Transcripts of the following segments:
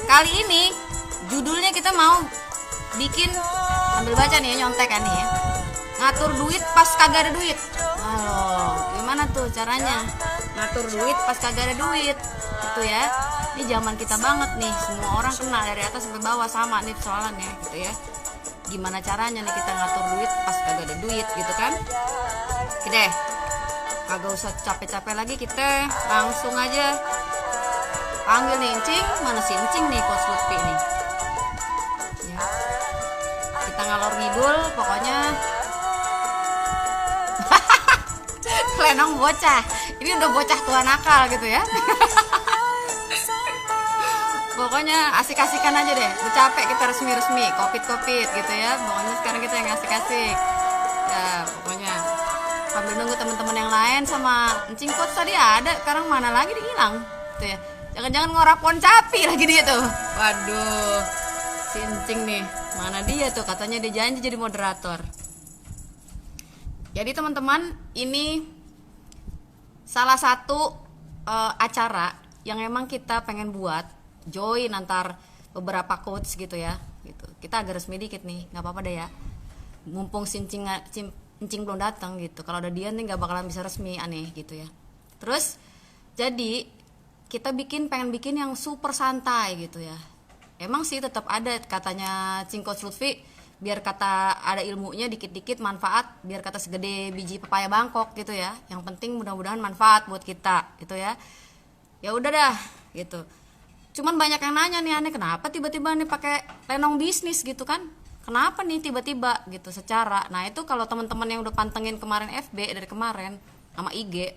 kali ini judulnya kita mau bikin, sambil baca nih ya, nyontek kan nih ya, ngatur duit pas kagak ada duit. Halo, gimana tuh caranya ngatur duit pas kagak ada duit? Itu ya, ini zaman kita banget nih, semua orang kena dari atas sampai bawah sama nih persoalannya gitu ya. Gimana caranya nih kita ngatur duit pas kagak ada duit gitu kan? Oke deh, kagak usah capek-capek lagi, kita langsung aja panggil nih Encing. Mana si Encing nih, Coach Lutfi nih ya. Kita ngalor ngidul pokoknya. Lenong bocah, ini udah bocah tua nakal gitu ya. Pokoknya asik-asikan aja deh, udah capek kita resmi-resmi covid gitu ya. Pokoknya sekarang kita yang asik-asik ya. Pokoknya sambil nunggu teman-teman yang lain sama Encing Coach tadi ada, sekarang mana lagi dihilang gitu ya. Jangan-jangan ngorapon capi lagi dia tuh. Waduh, si Encing nih, mana dia tuh, katanya dia janji jadi moderator. Jadi teman-teman, ini salah satu acara yang emang kita pengen buat, join antar beberapa coach gitu ya. Gitu. Kita agak resmi dikit nih, nggak apa-apa deh ya. Mumpung Encing belum datang gitu. Kalau ada dia nih nggak bakalan bisa resmi, aneh gitu ya. Terus jadi kita pengen bikin yang super santai gitu ya. Emang sih tetap ada katanya Cing Coach Lutfi, biar kata ada ilmunya dikit-dikit manfaat, biar kata segede biji pepaya Bangkok gitu ya. Yang penting mudah-mudahan manfaat buat kita gitu ya. Ya udah dah gitu. Cuman banyak yang nanya nih, aneh kenapa tiba-tiba nih pakai lenong bisnis gitu kan? Kenapa nih tiba-tiba gitu secara. Nah, itu kalau teman-teman yang udah pantengin kemarin FB dari kemarin sama IG,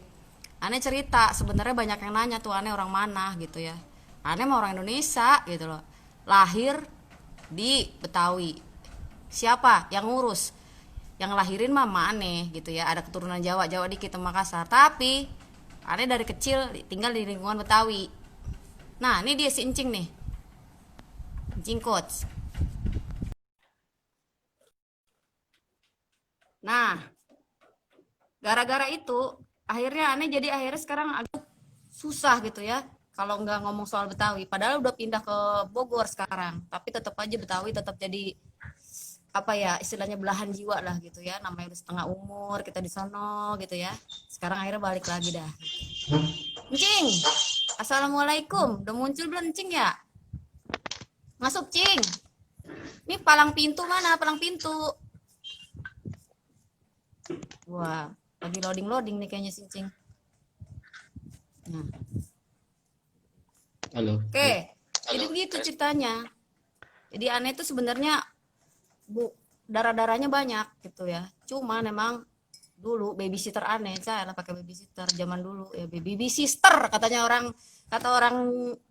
aneh cerita sebenarnya banyak yang nanya tuh, aneh orang mana gitu ya. Aneh mah orang Indonesia gitu loh. Lahir di Betawi. Siapa yang ngurus? Yang lahirin mah aneh gitu ya. Ada keturunan Jawa dikit sama Makassar. Tapi aneh dari kecil tinggal di lingkungan Betawi. Nah, ini dia si Encing nih. Encing Coach. Nah, gara-gara itu akhirnya akhirnya sekarang agak susah gitu ya kalau nggak ngomong soal Betawi, padahal udah pindah ke Bogor sekarang, tapi tetap aja Betawi tetap jadi apa ya istilahnya belahan jiwa lah gitu ya. Namanya udah setengah umur kita di sono gitu ya, sekarang akhirnya balik lagi dah. Encing, assalamualaikum, udah muncul belum Encing ya? Masuk Cing, ini palang pintu mana, palang pintu? Wah, lagi loading nih kayaknya si Encing. Nah. Halo. Oke, jadi begitu ceritanya. Jadi aneh tuh sebenarnya darah-darahnya banyak gitu ya. Cuma memang dulu babysitter aneh, saya lah pakai babysitter zaman dulu ya, baby sister kata orang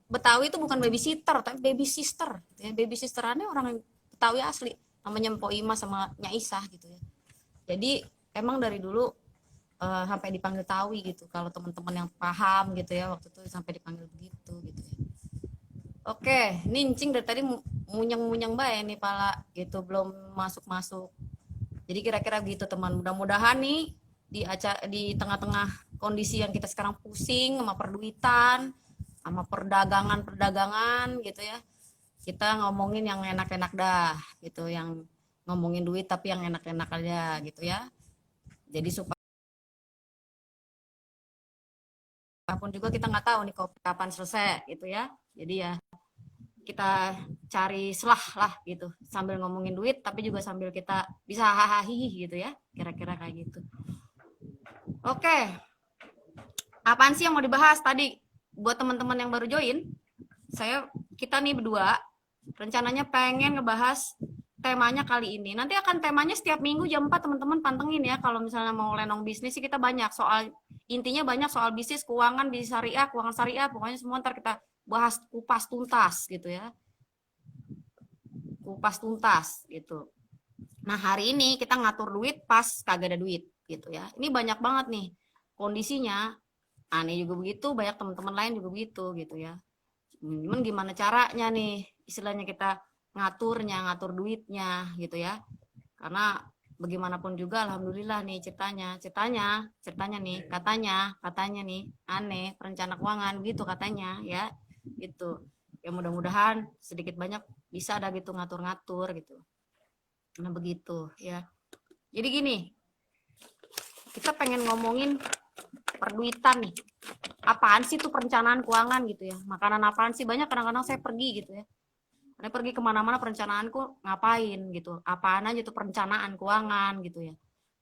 Betawi itu bukan babysitter tapi baby sister gitu ya. Baby sister aneh orang Betawi asli, namanya Mpok Ima sama Nya Isah gitu ya. Jadi emang dari dulu sampai dipanggil Tawi gitu kalau teman-teman yang paham gitu ya, waktu itu sampai dipanggil begitu gitu ya. Oke, ini Encing dari tadi munyang bae nih pala gitu, belum masuk. Jadi kira-kira gitu teman, mudah-mudahan nih di tengah-tengah kondisi yang kita sekarang pusing sama perduitan, sama perdagangan gitu ya, kita ngomongin yang enak-enak dah gitu, yang ngomongin duit tapi yang enak-enak aja gitu ya. Jadi supaya apapun juga kita nggak tahu nih kapan selesai gitu ya. Jadi ya kita cari selah lah gitu, sambil ngomongin duit tapi juga sambil kita bisa hahaha gitu ya, kira-kira kayak gitu. Oke, apaan sih yang mau dibahas tadi buat teman-teman yang baru join? Kita nih berdua rencananya pengen ngebahas temanya kali ini. Nanti akan temanya setiap minggu jam 4 teman-teman pantengin ya. Kalau misalnya mau lenong bisnis sih kita banyak soal, intinya banyak soal bisnis, keuangan, bisnis syariah, keuangan syariah, pokoknya semua ntar kita bahas kupas tuntas gitu ya. Kupas tuntas gitu. Nah, hari ini kita ngatur duit pas kagak ada duit gitu ya. Ini banyak banget nih kondisinya. Aneh juga begitu, banyak teman-teman lain juga begitu gitu ya. Cuman gimana caranya nih istilahnya kita ngatur duitnya gitu ya. Karena bagaimanapun juga alhamdulillah nih ceritanya nih katanya nih aneh perencana keuangan gitu katanya ya gitu. ya mudah-mudahan sedikit banyak bisa ada gitu ngatur-ngatur gitu. Nah begitu ya. Jadi gini, kita pengen ngomongin perduitan nih. Apaan sih tuh perencanaan keuangan gitu ya? Makanan apaan sih? Banyak kadang-kadang saya pergi gitu ya. Saya pergi kemana-mana perencanaanku ngapain gitu. Apaan aja tuh perencanaan keuangan gitu ya.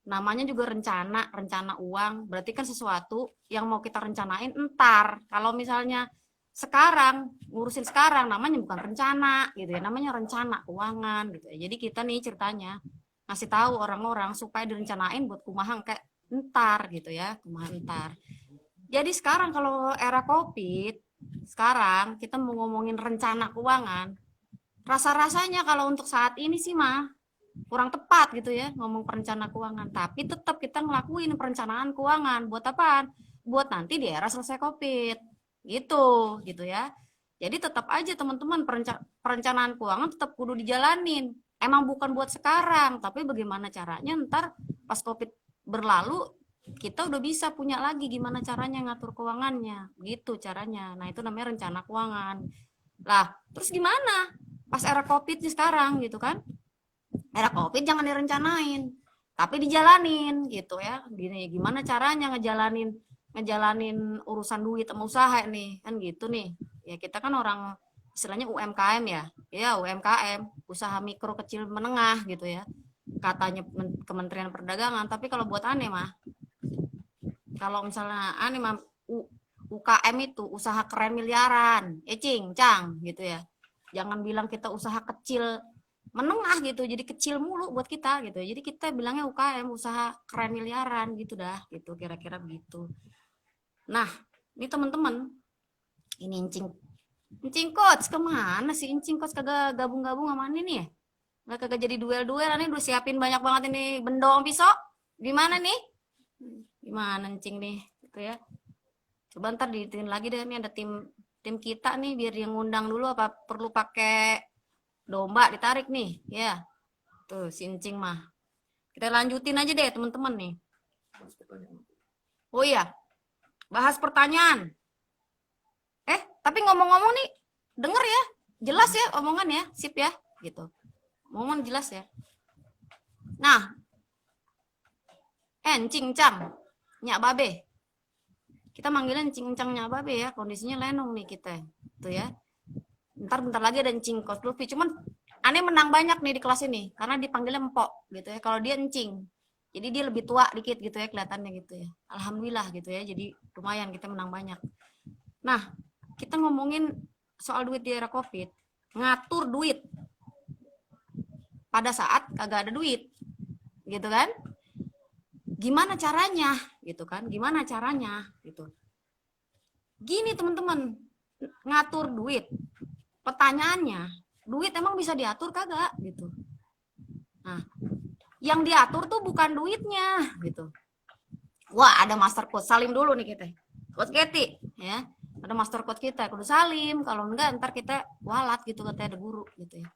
Namanya juga rencana uang. Berarti kan sesuatu yang mau kita rencanain entar. Kalau misalnya sekarang, ngurusin sekarang namanya bukan rencana gitu ya. Namanya rencana keuangan gitu ya. Jadi kita nih ceritanya ngasih tahu orang-orang supaya direncanain buat kumaha kayak entar gitu ya. Kumaha entar. Jadi sekarang kalau era COVID, sekarang kita mau ngomongin rencana keuangan, rasa-rasanya kalau untuk saat ini sih mah kurang tepat gitu ya ngomong perencana keuangan. Tapi tetap kita ngelakuin perencanaan keuangan. Buat apaan? Buat nanti di era selesai COVID. Gitu ya. Jadi tetap aja teman-teman perencanaan keuangan tetap kudu dijalanin. Emang bukan buat sekarang, tapi bagaimana caranya ntar pas COVID berlalu kita udah bisa punya lagi gimana caranya ngatur keuangannya gitu caranya. Nah itu namanya rencana keuangan. Lah terus gimana pas era COVID nih sekarang gitu kan, era COVID jangan direncanain tapi dijalanin gitu ya. Gini gimana caranya ngejalanin urusan duit sama usaha nih kan gitu nih ya. Kita kan orang istilahnya UMKM ya UMKM, usaha mikro kecil menengah gitu ya katanya Kementerian Perdagangan. Tapi kalau buat aneh mah, kalau misalnya aneh mah UKM itu usaha keren miliaran, cing, cang gitu ya. Jangan bilang kita usaha kecil menengah gitu, jadi kecil mulu buat kita gitu. Jadi kita bilangnya UKM usaha keren miliaran gitu dah, gitu kira-kira begitu. Nah, ini teman-teman, ini Incing coach kemana sih Incing coach kagak gabung-gabung sama ini nih ya? Nggak kagak jadi duel-duel, ini udah siapin banyak banget ini bendong pisau. Gimana nih? Gimana Incing nih? Gitu ya. Coba ntar diitin lagi deh, nih ada tim kita nih biar dia ngundang dulu apa perlu pakai domba ditarik nih ya. Tuh sincing mah kita lanjutin aja deh teman-teman nih. Oh iya, bahas pertanyaan. Tapi ngomong-ngomong nih, denger ya, jelas ya omongan ya, sip ya gitu, omongan jelas ya. Nah cincang nyak babe, kita manggilnya cincang nyak babe ya, kondisinya lenong nih kita tuh ya. Bentar lagi ada encing kos Luffy, cuman aneh menang banyak nih di kelas ini karena dipanggilnya empok gitu ya. Kalau dia encing, jadi dia lebih tua dikit gitu ya kelihatannya gitu ya. Alhamdulillah gitu ya, jadi lumayan kita menang banyak. Nah kita ngomongin soal duit di era COVID, ngatur duit pada saat kagak ada duit gitu kan. Gimana caranya gitu kan, gimana caranya gitu. Gini teman-teman, ngatur duit, pertanyaannya duit emang bisa diatur kagak gitu. Nah yang diatur tuh bukan duitnya gitu. Wah ada master coach, salim dulu nih kita, coach Keti ya, ada master coach kita kudu salim, kalau enggak ntar kita walat gitu katanya ada guru gitu ya.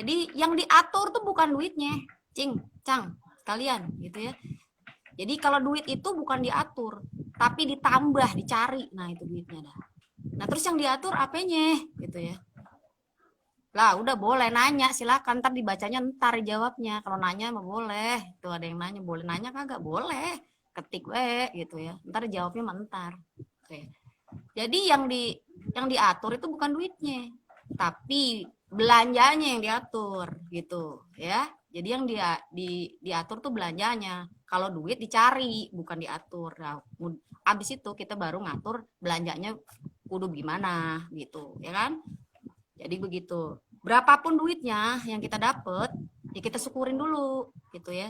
Jadi yang diatur tuh bukan duitnya, cang sekalian gitu ya. Jadi kalau duit itu bukan diatur tapi ditambah, dicari, nah itu duitnya dah. Nah terus yang diatur apanya gitu ya. Lah udah boleh nanya silakan, ntar dibacanya ntar jawabnya. Kalau nanya mah boleh, tuh ada yang nanya boleh nanya kagak, boleh ketik gitu ya, ntar jawabnya mentar. Oke. Jadi yang diatur itu bukan duitnya tapi belanjanya yang diatur gitu ya. Jadi yang diatur tuh belanjanya, kalau duit dicari bukan diatur. Nah, abis itu kita baru ngatur belanjanya kudu gimana gitu ya kan. Jadi begitu, berapapun duitnya yang kita dapet ya kita syukurin dulu gitu ya.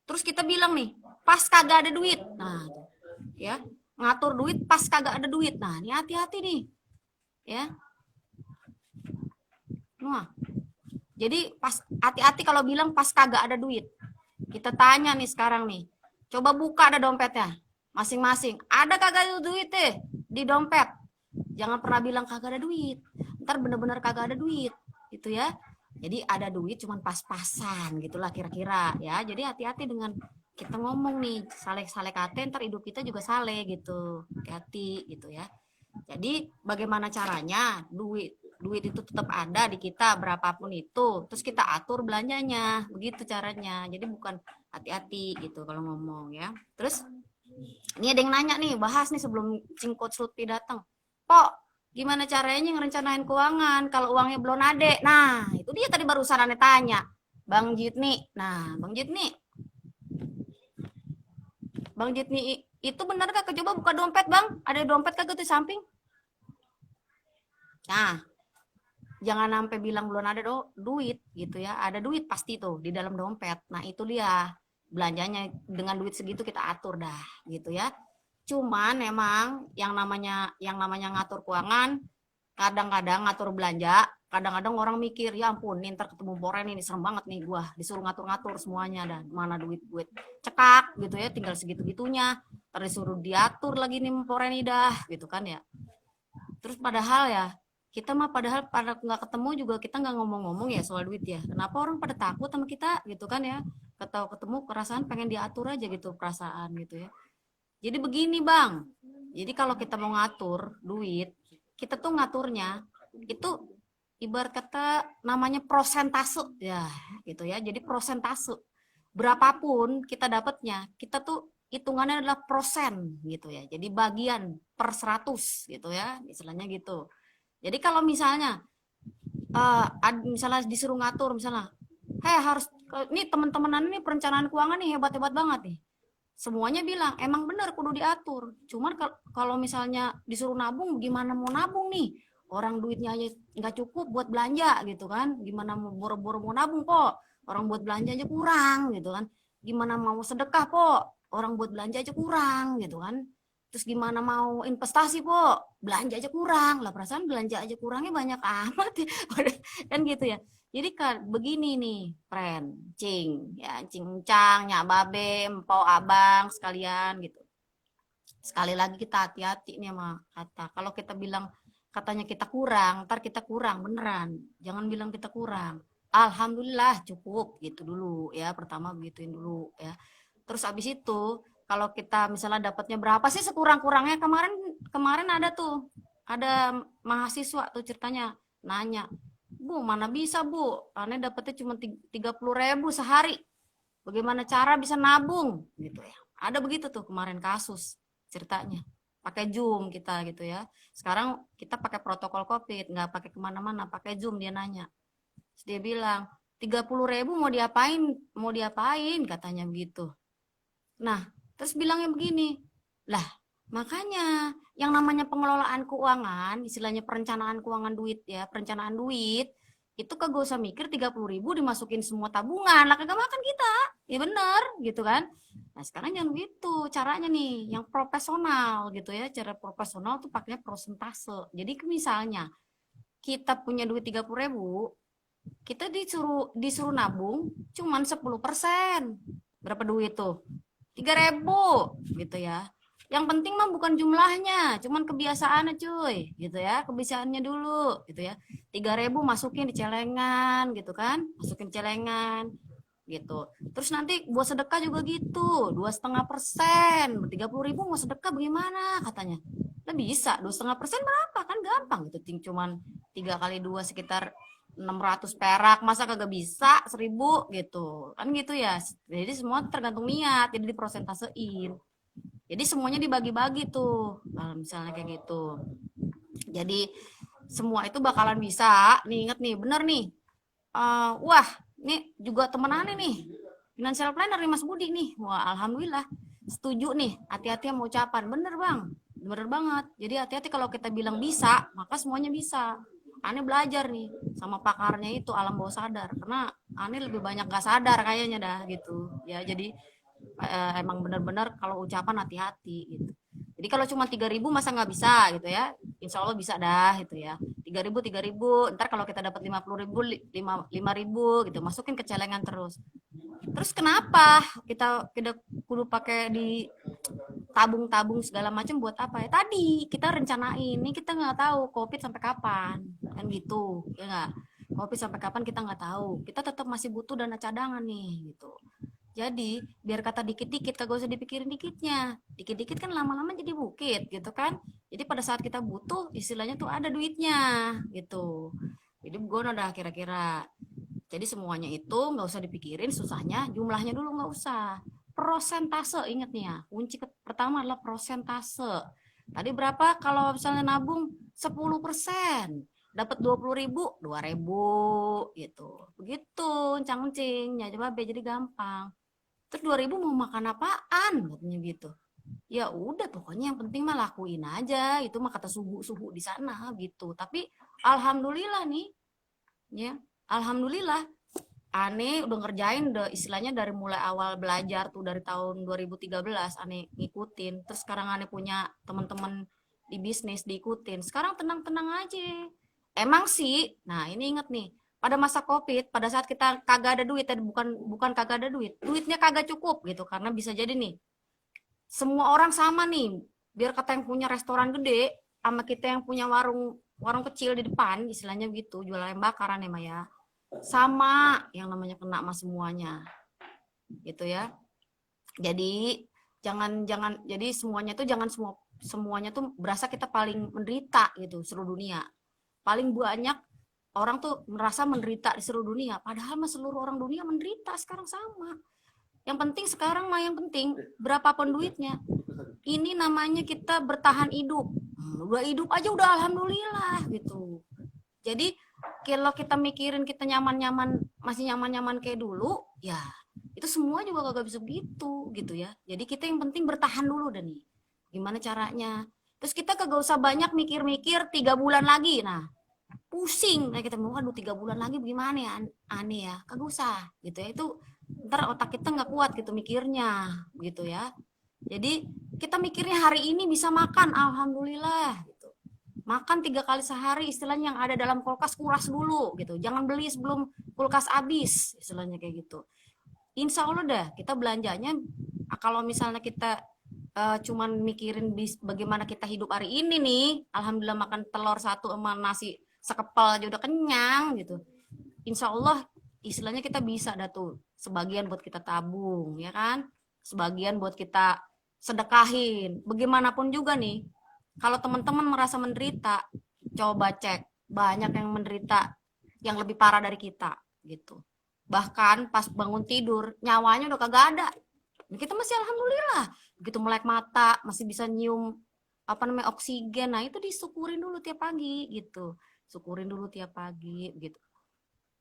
Terus kita bilang nih pas kagak ada duit, nah ya ngatur duit pas kagak ada duit. Nah ini hati-hati nih ya. Nah jadi pas hati-hati kalau bilang pas kagak ada duit. Kita tanya nih sekarang nih, coba buka ada dompetnya masing-masing, ada kagak ada duit di dompet. Jangan pernah bilang kagak ada duit, ntar bener-bener kagak ada duit gitu ya. Jadi ada duit cuman pas-pasan gitulah kira-kira ya. Jadi hati-hati dengan kita ngomong nih, saleh kate ntar hidup kita juga saleh gitu, hati-hati gitu ya. Jadi bagaimana caranya duit duit itu tetap ada di kita berapapun itu, terus kita atur belanjanya, begitu caranya. Jadi bukan hati-hati gitu kalau ngomong ya. Terus ini ada yang nanya nih, bahas nih sebelum Cing Coach Lutfi datang. Pok, gimana caranya ngerencanain keuangan kalau uangnya belum ada? Nah, itu dia tadi barusan aneh tanya. Bang Jitni. Nah, Bang Jitni itu benar kah? Coba buka dompet, Bang. Ada dompet kagak tuh di samping? Nah, jangan sampai bilang belum ada duit gitu ya. Ada duit pasti tuh di dalam dompet. Nah, itu dia belanjanya dengan duit segitu kita atur dah gitu ya. Cuman emang yang namanya ngatur keuangan kadang-kadang ngatur belanja, kadang-kadang orang mikir ya ampun nih ntar ketemu boren ini serem banget nih gua disuruh ngatur-ngatur semuanya dan mana duit cekak gitu ya tinggal segitu-gitunya terus disuruh diatur lagi nih boren ini dah gitu kan ya. Terus padahal ya kita mah padahal pada nggak ketemu juga kita nggak ngomong-ngomong ya soal duit ya. Kenapa orang pada takut sama kita gitu kan ya? Ketemu perasaan pengen diatur aja gitu perasaan gitu ya. Jadi begini Bang. Jadi kalau kita mau ngatur duit, kita tuh ngaturnya itu ibarat kata namanya prosentase ya gitu ya. Jadi prosentase. Berapapun kita dapatnya, kita tuh hitungannya adalah persen gitu ya. Jadi bagian per 100 gitu ya, istilahnya gitu. Jadi kalau misalnya misalnya disuruh ngatur misalnya, "Hei harus nih teman-temanan ini perencanaan keuangan nih hebat-hebat banget nih." Semuanya bilang emang benar kudu diatur. Cuman kalau misalnya disuruh nabung, gimana mau nabung nih? Orang duitnya aja nggak cukup buat belanja gitu kan? Gimana mau boro-boro mau nabung kok? Orang buat belanja aja kurang gitu kan? Gimana mau sedekah kok? Orang buat belanja aja kurang gitu kan? Terus gimana mau investasi kok? Belanja aja kurang lah. Perasaan belanja aja kurangnya banyak amat ya. Kan gitu ya. Jadi kan begini nih, friend, cing, ya, cincang, nyak babe, empau abang sekalian gitu. Sekali lagi kita hati-hati nih sama kata. Kalau kita bilang katanya kita kurang, ntar kita kurang beneran. Jangan bilang kita kurang. Alhamdulillah cukup gitu dulu ya. Pertama begituin dulu ya. Terus abis itu kalau kita misalnya dapatnya berapa sih sekurang-kurangnya kemarin kemarin ada tuh ada mahasiswa tuh ceritanya nanya Bu, mana bisa Bu? Aneh dapetnya cuma 30.000 sehari. Bagaimana cara bisa nabung? Gitu ya. Ada begitu tuh kemarin kasus ceritanya. Pakai Zoom kita gitu ya. Sekarang kita pakai protokol COVID, nggak pakai kemana-mana, pakai Zoom dia nanya. Terus dia bilang, 30.000 mau diapain? Mau diapain? Katanya begitu. Nah, terus bilangnya begini, lah makanya yang namanya pengelolaan keuangan, istilahnya perencanaan keuangan duit ya, perencanaan duit, itu kagak usah mikir 30.000 dimasukin semua tabungan, lah kagak makan kita, ya bener gitu kan. Nah sekarang jangan gitu caranya nih, yang profesional gitu ya, cara profesional tuh pakainya prosentase. Jadi misalnya kita punya duit 30.000, kita disuruh disuruh nabung cuman 10%. Berapa duit tuh? 3.000 gitu ya. Yang penting mah bukan jumlahnya, cuman kebiasaannya cuy, gitu ya. Kebiasaannya dulu, gitu ya. 3.000 masukin di celengan, gitu kan? Masukin celengan, gitu. Terus nanti buat sedekah juga gitu, 2,5%. 30.000 mau sedekah bagaimana katanya? Nah bisa, 2,5% berapa? Kan gampang gitu. Cuman 3 kali 2 sekitar 600 perak, masa kagak bisa 1.000 gitu kan gitu ya. Jadi semua tergantung niat, jadi diprosentasein, jadi semuanya dibagi-bagi tuh kalau misalnya kayak gitu. Jadi semua itu bakalan bisa nih, inget nih bener nih. Wah nih juga temenan nih financial planner nih Mas Budi nih, wah alhamdulillah setuju nih, hati-hati sama ucapan, bener bang, bener banget. Jadi hati-hati kalau kita bilang bisa maka semuanya bisa. Aneh belajar nih sama pakarnya itu alam bawah sadar, karena Aneh lebih banyak gak sadar kayaknya dah gitu ya. Jadi emang benar-benar kalau ucapan hati-hati gitu. Jadi kalau cuma 3.000 masa nggak bisa gitu ya? Insya Allah bisa dah gitu ya. 3.000 ntar kalau kita dapat 50.000 5.000 gitu masukin ke celengan terus. Terus kenapa kita kudu pakai di tabung-tabung segala macam buat apa ya? Tadi kita rencanain, ini kita nggak tahu COVID sampai kapan, kan gitu, ya nggak? COVID sampai kapan kita nggak tahu. Kita tetap masih butuh dana cadangan nih, gitu. Jadi biar kata dikit-dikit kagak usah dipikirin dikitnya. Dikit-dikit kan lama-lama jadi bukit gitu kan. Jadi pada saat kita butuh istilahnya tuh ada duitnya gitu. Jadi gue udah kira-kira. Jadi semuanya itu nggak usah dipikirin susahnya, jumlahnya dulu nggak usah. Persentase inget nih ya. Kunci pertama adalah persentase. Tadi berapa kalau misalnya nabung 10%, dapat 20.000, 2.000 gitu. Begitu, cang-cing, ya coba jadi gampang. Terus 2.000 mau makan apaan? Katanya gitu. Ya udah pokoknya yang penting mah lakuin aja. Itu mah kata suhu-suhu di sana gitu. Tapi alhamdulillah nih, ya. Alhamdulillah Ane udah ngerjain udah istilahnya dari mulai awal belajar tuh dari tahun 2013 Ane ngikutin. Terus sekarang Ane punya teman-teman di bisnis diikutin. Sekarang tenang-tenang aja. Emang sih, nah ini inget nih, pada masa Covid, pada saat kita kagak ada duit, bukan bukan kagak ada duit, duitnya kagak cukup gitu karena bisa jadi nih, semua orang sama nih. Biar kata yang punya restoran gede sama kita yang punya warung warung kecil di depan, istilahnya gitu, jual ayam bakaran ya Maya. Sama yang namanya kena sama semuanya gitu ya. Jadi jangan jangan jadi semuanya tuh jangan semuanya tuh berasa kita paling menderita gitu seluruh dunia. Paling banyak orang tuh merasa menderita di seluruh dunia, padahal mah seluruh orang dunia menderita sekarang sama. Yang penting sekarang mah yang penting berapapun duitnya. Ini namanya kita bertahan hidup. Udah hidup aja udah alhamdulillah gitu. Jadi kalau kita mikirin kita nyaman-nyaman masih nyaman-nyaman kayak dulu, ya itu semua juga kagak bisa begitu gitu ya. Jadi kita yang penting bertahan dulu dan nih. Gimana caranya? Terus kita kagak usah banyak mikir-mikir 3 bulan lagi. Nah, pusing. Nah, kita mau aduh 3 bulan lagi gimana ya aneh ya. Kagak usah gitu ya. Itu ntar otak kita nggak kuat gitu mikirnya gitu ya. Jadi kita mikirnya hari ini bisa makan, alhamdulillah gitu. Makan 3 kali sehari istilahnya yang ada dalam kulkas kuras dulu gitu. Jangan beli sebelum kulkas habis istilahnya kayak gitu. Insya Allah dah kita belanjanya kalau misalnya kita cuman mikirin bagaimana kita hidup hari ini nih, alhamdulillah makan telur satu sama nasi sekepal aja udah kenyang gitu. Insya Allah istilahnya kita bisa dah tuh sebagian buat kita tabung ya kan, sebagian buat kita sedekahin. Bagaimanapun juga nih, kalau teman-teman merasa menderita, coba cek banyak yang menderita yang lebih parah dari kita gitu. Bahkan pas bangun tidur nyawanya udah kagak ada. Kita masih alhamdulillah. Begitu melek mata masih bisa nyium apa namanya oksigen. Nah, itu disyukurin dulu tiap pagi gitu. Syukurin dulu tiap pagi gitu.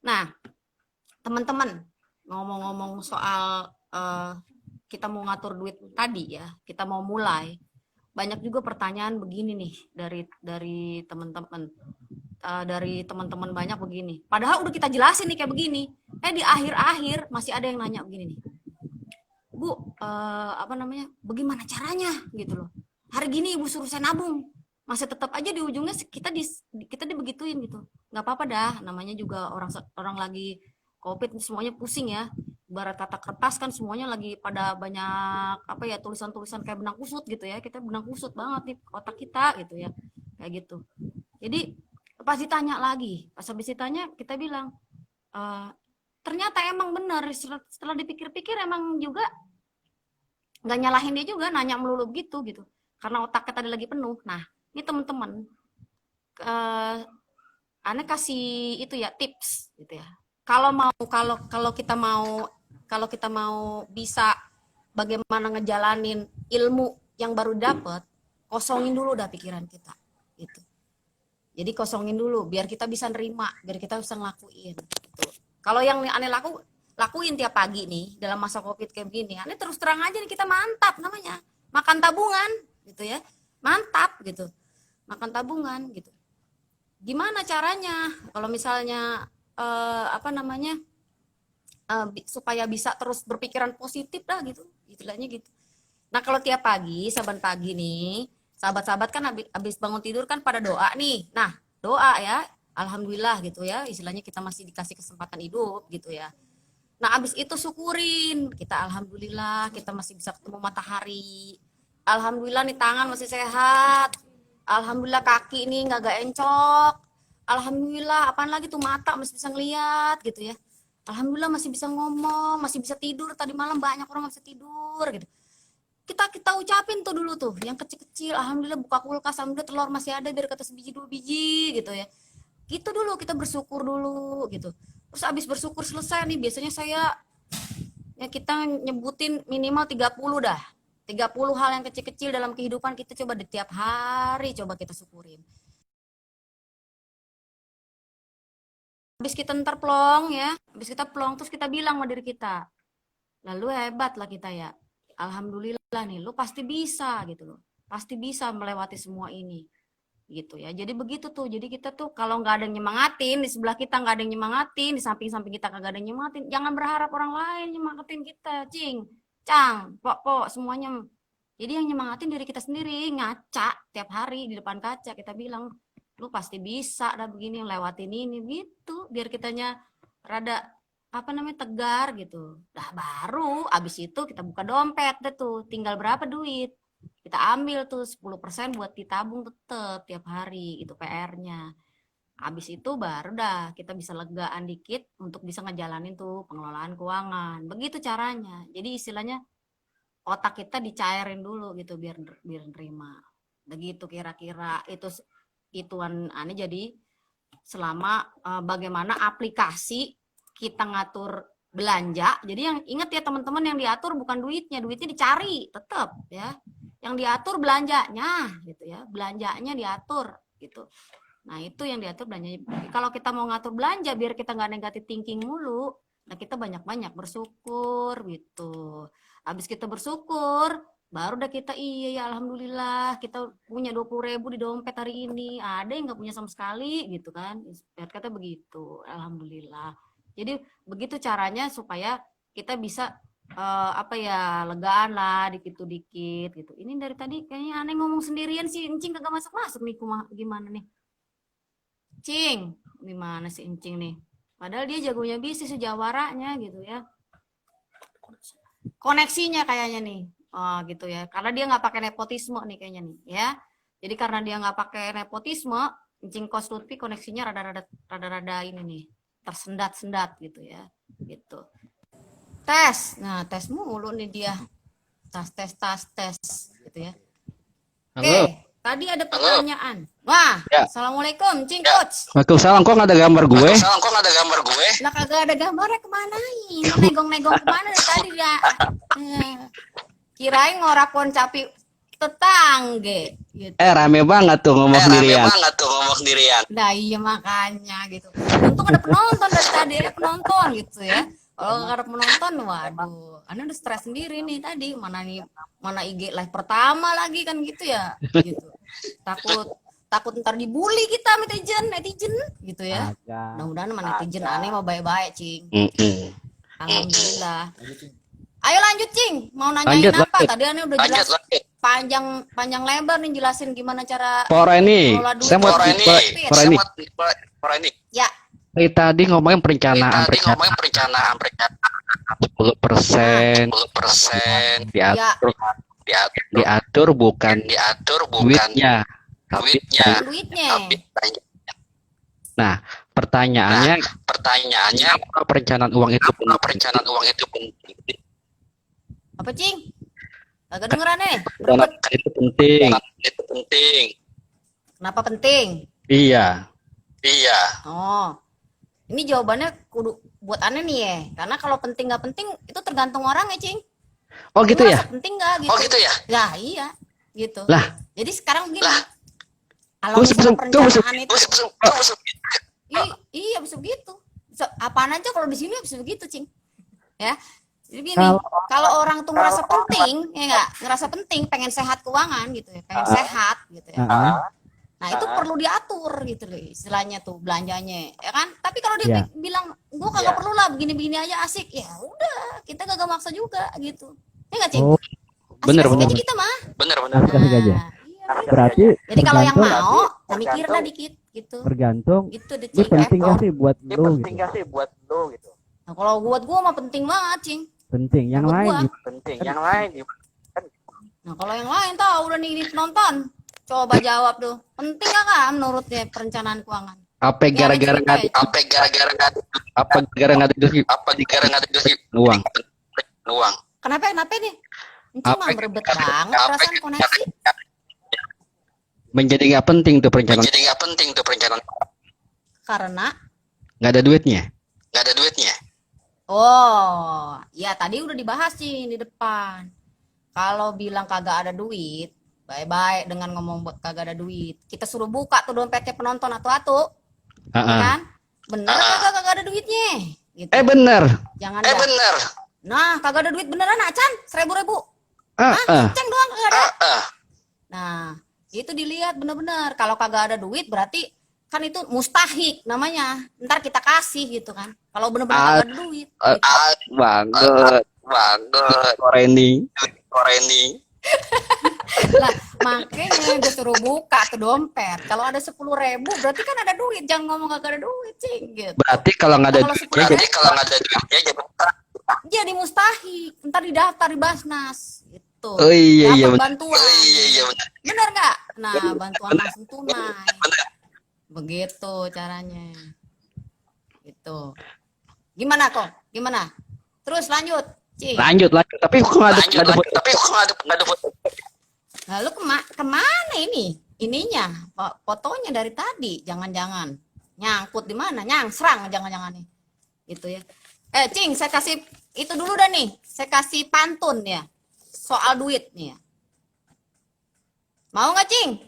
Nah, teman-teman, ngomong-ngomong soal kita mau ngatur duit tadi ya, kita mau mulai. Banyak juga pertanyaan begini nih dari teman-teman dari teman-teman banyak begini. Padahal udah kita jelasin nih kayak begini. Di akhir-akhir masih ada yang nanya begini nih. Bu, apa namanya? Bagaimana caranya gitu loh. Hari gini Ibu suruh saya nabung. Masih tetap aja di ujungnya kita dibegituin gitu. Nggak apa-apa dah, namanya juga orang orang lagi Covid semuanya pusing ya. Barat kata kertas kan semuanya lagi pada banyak apa ya tulisan-tulisan kayak benang kusut gitu ya. Kita benang kusut banget nih otak kita gitu ya. Kayak gitu. Jadi pas ditanya lagi, pas habis ditanya kita bilang ternyata emang benar setelah dipikir-pikir emang juga nggak nyalahin dia juga nanya melulu gitu karena otaknya tadi lagi penuh. Nah ini teman-teman aneh kasih itu ya tips gitu ya. Kalau kita mau bisa bagaimana ngejalanin ilmu yang baru dapet, kosongin dulu dah pikiran kita gitu. Jadi kosongin dulu biar kita bisa nerima, biar kita bisa ngelakuin gitu. Kalau yang aneh lakuin tiap pagi nih dalam masa Covid kayak begini, aneh terus terang aja nih kita mantap namanya. Makan tabungan gitu ya. Mantap gitu. Makan tabungan gitu. Gimana caranya? Kalau misalnya apa namanya? Supaya bisa terus berpikiran positif dah gitu. Istilahnya gitu. Nah, kalau tiap pagi, saban pagi nih, sahabat-sahabat kan habis bangun tidur kan pada doa nih. Nah, doa ya, alhamdulillah gitu ya. Istilahnya kita masih dikasih kesempatan hidup gitu ya. Nah, habis itu syukurin. Kita alhamdulillah kita masih bisa ketemu matahari. Alhamdulillah nih tangan masih sehat. Alhamdulillah kaki nih nggak encok. Alhamdulillah apaan lagi tuh mata masih bisa ngeliat gitu ya. alhamdulillah masih bisa ngomong, masih bisa tidur. Tadi malam banyak orang nggak bisa tidur gitu. Kita ucapin tuh dulu tuh yang kecil-kecil, alhamdulillah buka kulkas, alhamdulillah telur masih ada biar kata sebiji 2 biji gitu ya. Gitu dulu, kita bersyukur dulu gitu. Terus abis bersyukur selesai nih, biasanya saya ya kita nyebutin minimal 30 dah. 30 hal yang kecil-kecil dalam kehidupan kita coba di tiap hari coba kita syukurin. Habis kita ntar plong ya, habis kita plong terus kita bilang sama diri kita, lalu hebat lah kita ya, alhamdulillah nih, lu pasti bisa gitu loh, pasti bisa melewati semua ini gitu ya. Jadi begitu tuh, jadi kita tuh kalau nggak ada yang nyemangatin, di sebelah kita nggak ada yang nyemangatin, di samping-samping kita kagak ada yang nyemangatin, jangan berharap orang lain nyemangatin kita, cing, cang, pok, semuanya. Jadi yang nyemangatin diri kita sendiri, ngaca tiap hari di depan kaca kita bilang, lu pasti bisa dah begini lewatin ini gitu, biar kitanya rada apa namanya tegar gitu. Dah baru abis itu kita buka dompet deh tuh, tinggal berapa duit kita ambil tuh 10% buat ditabung tetep tiap hari, itu PR-nya. Abis itu baru dah kita bisa legaan dikit untuk bisa ngejalanin tuh pengelolaan keuangan. Begitu caranya. Jadi istilahnya otak kita dicairin dulu gitu biar nerima. Begitu kira-kira ituan aneh. Jadi selama bagaimana aplikasi kita ngatur belanja. Jadi yang ingat ya teman-teman, yang diatur bukan duitnya dicari tetap ya. Yang diatur belanjanya gitu ya. Belanjanya diatur gitu. Nah, itu yang diatur belanjanya. Kalau kita mau ngatur belanja biar kita nggak negatif thinking mulu, nah kita banyak-banyak bersyukur gitu. Habis kita bersyukur, baru dah kita iya ya alhamdulillah kita punya 20.000 di dompet hari ini. Ada yang nggak punya sama sekali gitu kan. Biar kata begitu, alhamdulillah. Jadi begitu caranya supaya kita bisa apa ya, legaan lah dikit-dikit gitu. Ini dari tadi kayaknya aneh ngomong sendirian sih, Encing kagak masuk-masuk nih, gimana nih? Cing, gimana sih Encing nih? Padahal dia jagonya bisnis jawaranya gitu ya. Koneksinya kayaknya nih. Oh gitu ya. Karena dia nggak pakai nepotisme nih kayaknya nih ya. Jadi karena dia nggak pakai nepotisme, Encing Kos Lutfi koneksinya rada-rada ini nih, tersendat-sendat gitu ya. Gitu. Tes. Nah, tes mulu nih dia. Tes gitu ya. Oke. Tadi ada pertanyaan. Wah, ya. Assalamualaikum, Cing Coach. Waalaikumsalam, kok nggak ada gambar gue? Lah kagak ada gambarnya, kemana ini? Negong-negong kemana dari tadi ya? Kirain ngorakon capi tetangge. Gitu. Rame banget tuh ngomong sendirian. Nah iya makanya gitu. Untung ada penonton dari tadi, ada penonton gitu ya. Kalau nggak ada penonton, waduh, Anda udah stres sendiri nih tadi. Mana IG live pertama lagi kan gitu ya, gitu. Takut ntar dibully kita netizen gitu ya. Mudah-mudahan sama netizen aneh mau baik-baik, Cing. Alhamdulillah. Ayo lanjut, Cing. Mau nanyain apa? Tadi aneh udah jelas panjang lebar nih jelasin gimana cara Pora ini. Saya mau Pora ini. Ya. Tadi ngomongin perencanaan 10% diatur bukan duitnya. Nah, pertanyaannya apakah perencanaan uang itu penting? Apa, Cing? Agak dengeran nih. Itu penting. Kenapa penting? Iya. Oh. Ini jawabannya kudu buat aneh nih ya. Karena kalau penting nggak penting itu tergantung orang ya, Cing. Oh gitu ya? Penting nggak gitu? Ya iya, gitu. Lah. Jadi sekarang begini. Kalau misalnya perencanaan itu, iya bisa begitu. Apaan aja kalau di sini bisa begitu, Cing. Ya. Jadi gini, kalau orang tuh ngerasa penting, ya nggak, ngerasa penting, pengen sehat keuangan gitu ya, pengen sehat gitu ya. Nah itu perlu diatur gitu loh istilahnya tuh belanjanya, ya kan? Tapi kalau dia bilang, gue kagak perlu lah, begini-begini aja asik, ya udah, kita kagak maksa juga gitu. Ya nggak, Cing? Bener. Aja kita mah. Bener. Asik aja. Iya, berarti. Jadi kalau yang mau, mikirlah dikit gitu. Tergantung. Itu deh, Cing. Penting gak sih buat lo gitu. Nah kalau buat gue mah penting banget, Cing. Penting. Yang lain. Nah kalau yang lain tahu udah nih penonton. Coba jawab tuh. Penting gak kan menurutnya perencanaan keuangan? Apa gara-gara cerita nggak ya, ada, apa gara-gara nggak ada duit, uang, kenapa nih? Encing mah apa berebet banget perasaan koneksi. menjadi nggak penting tuh perencanaan, Karena nggak ada duitnya. oh, ya tadi udah dibahas sih di depan. Kalau bilang kagak ada duit, bye-bye dengan ngomong kagak ada duit. Kita suruh buka tuh dompetnya penonton atu-atu, ya Ah, ah. kan? Bener kagak ada duitnya, gitu. Bener. Jangan dah. Nah, kagak ada duit beneran Acan? 1.000. Ah, Hah? ah. Ceng doang kagak ada. Nah, itu dilihat bener-bener. Kalau kagak ada duit berarti kan itu mustahik namanya. Ntar kita kasih gitu kan. Kalau bener-bener kagak ada duit. Banget. Koreni. Lah, makanya gue suruh buka tuh dompet. Kalau ada 10.000 berarti kan ada duit. Jangan ngomong kagak ada duit, cing gitu. Berarti kalau nggak ada Kalau duitnya, 10.000 jadi mustahik. Ntar didaftar di Basnas gitu. oh iya iya Dapat bener. bantuan. Bener nggak? Nah, bantuan langsung tunai. Begitu caranya. Gitu. Gimana kok? Gimana? Terus lanjut, Cing. Lanjut. Tapi kok nggak ada foto? Lalu kemana ini? Ininya, fotonya dari tadi. Jangan-jangan nyangkut di mana? Nyangsrang jangan-jangan nih. Gitu ya. Cing, saya kasih itu dulu dah nih. Saya kasih pantun ya. Soal duit nih ya. Mau nggak, Cing?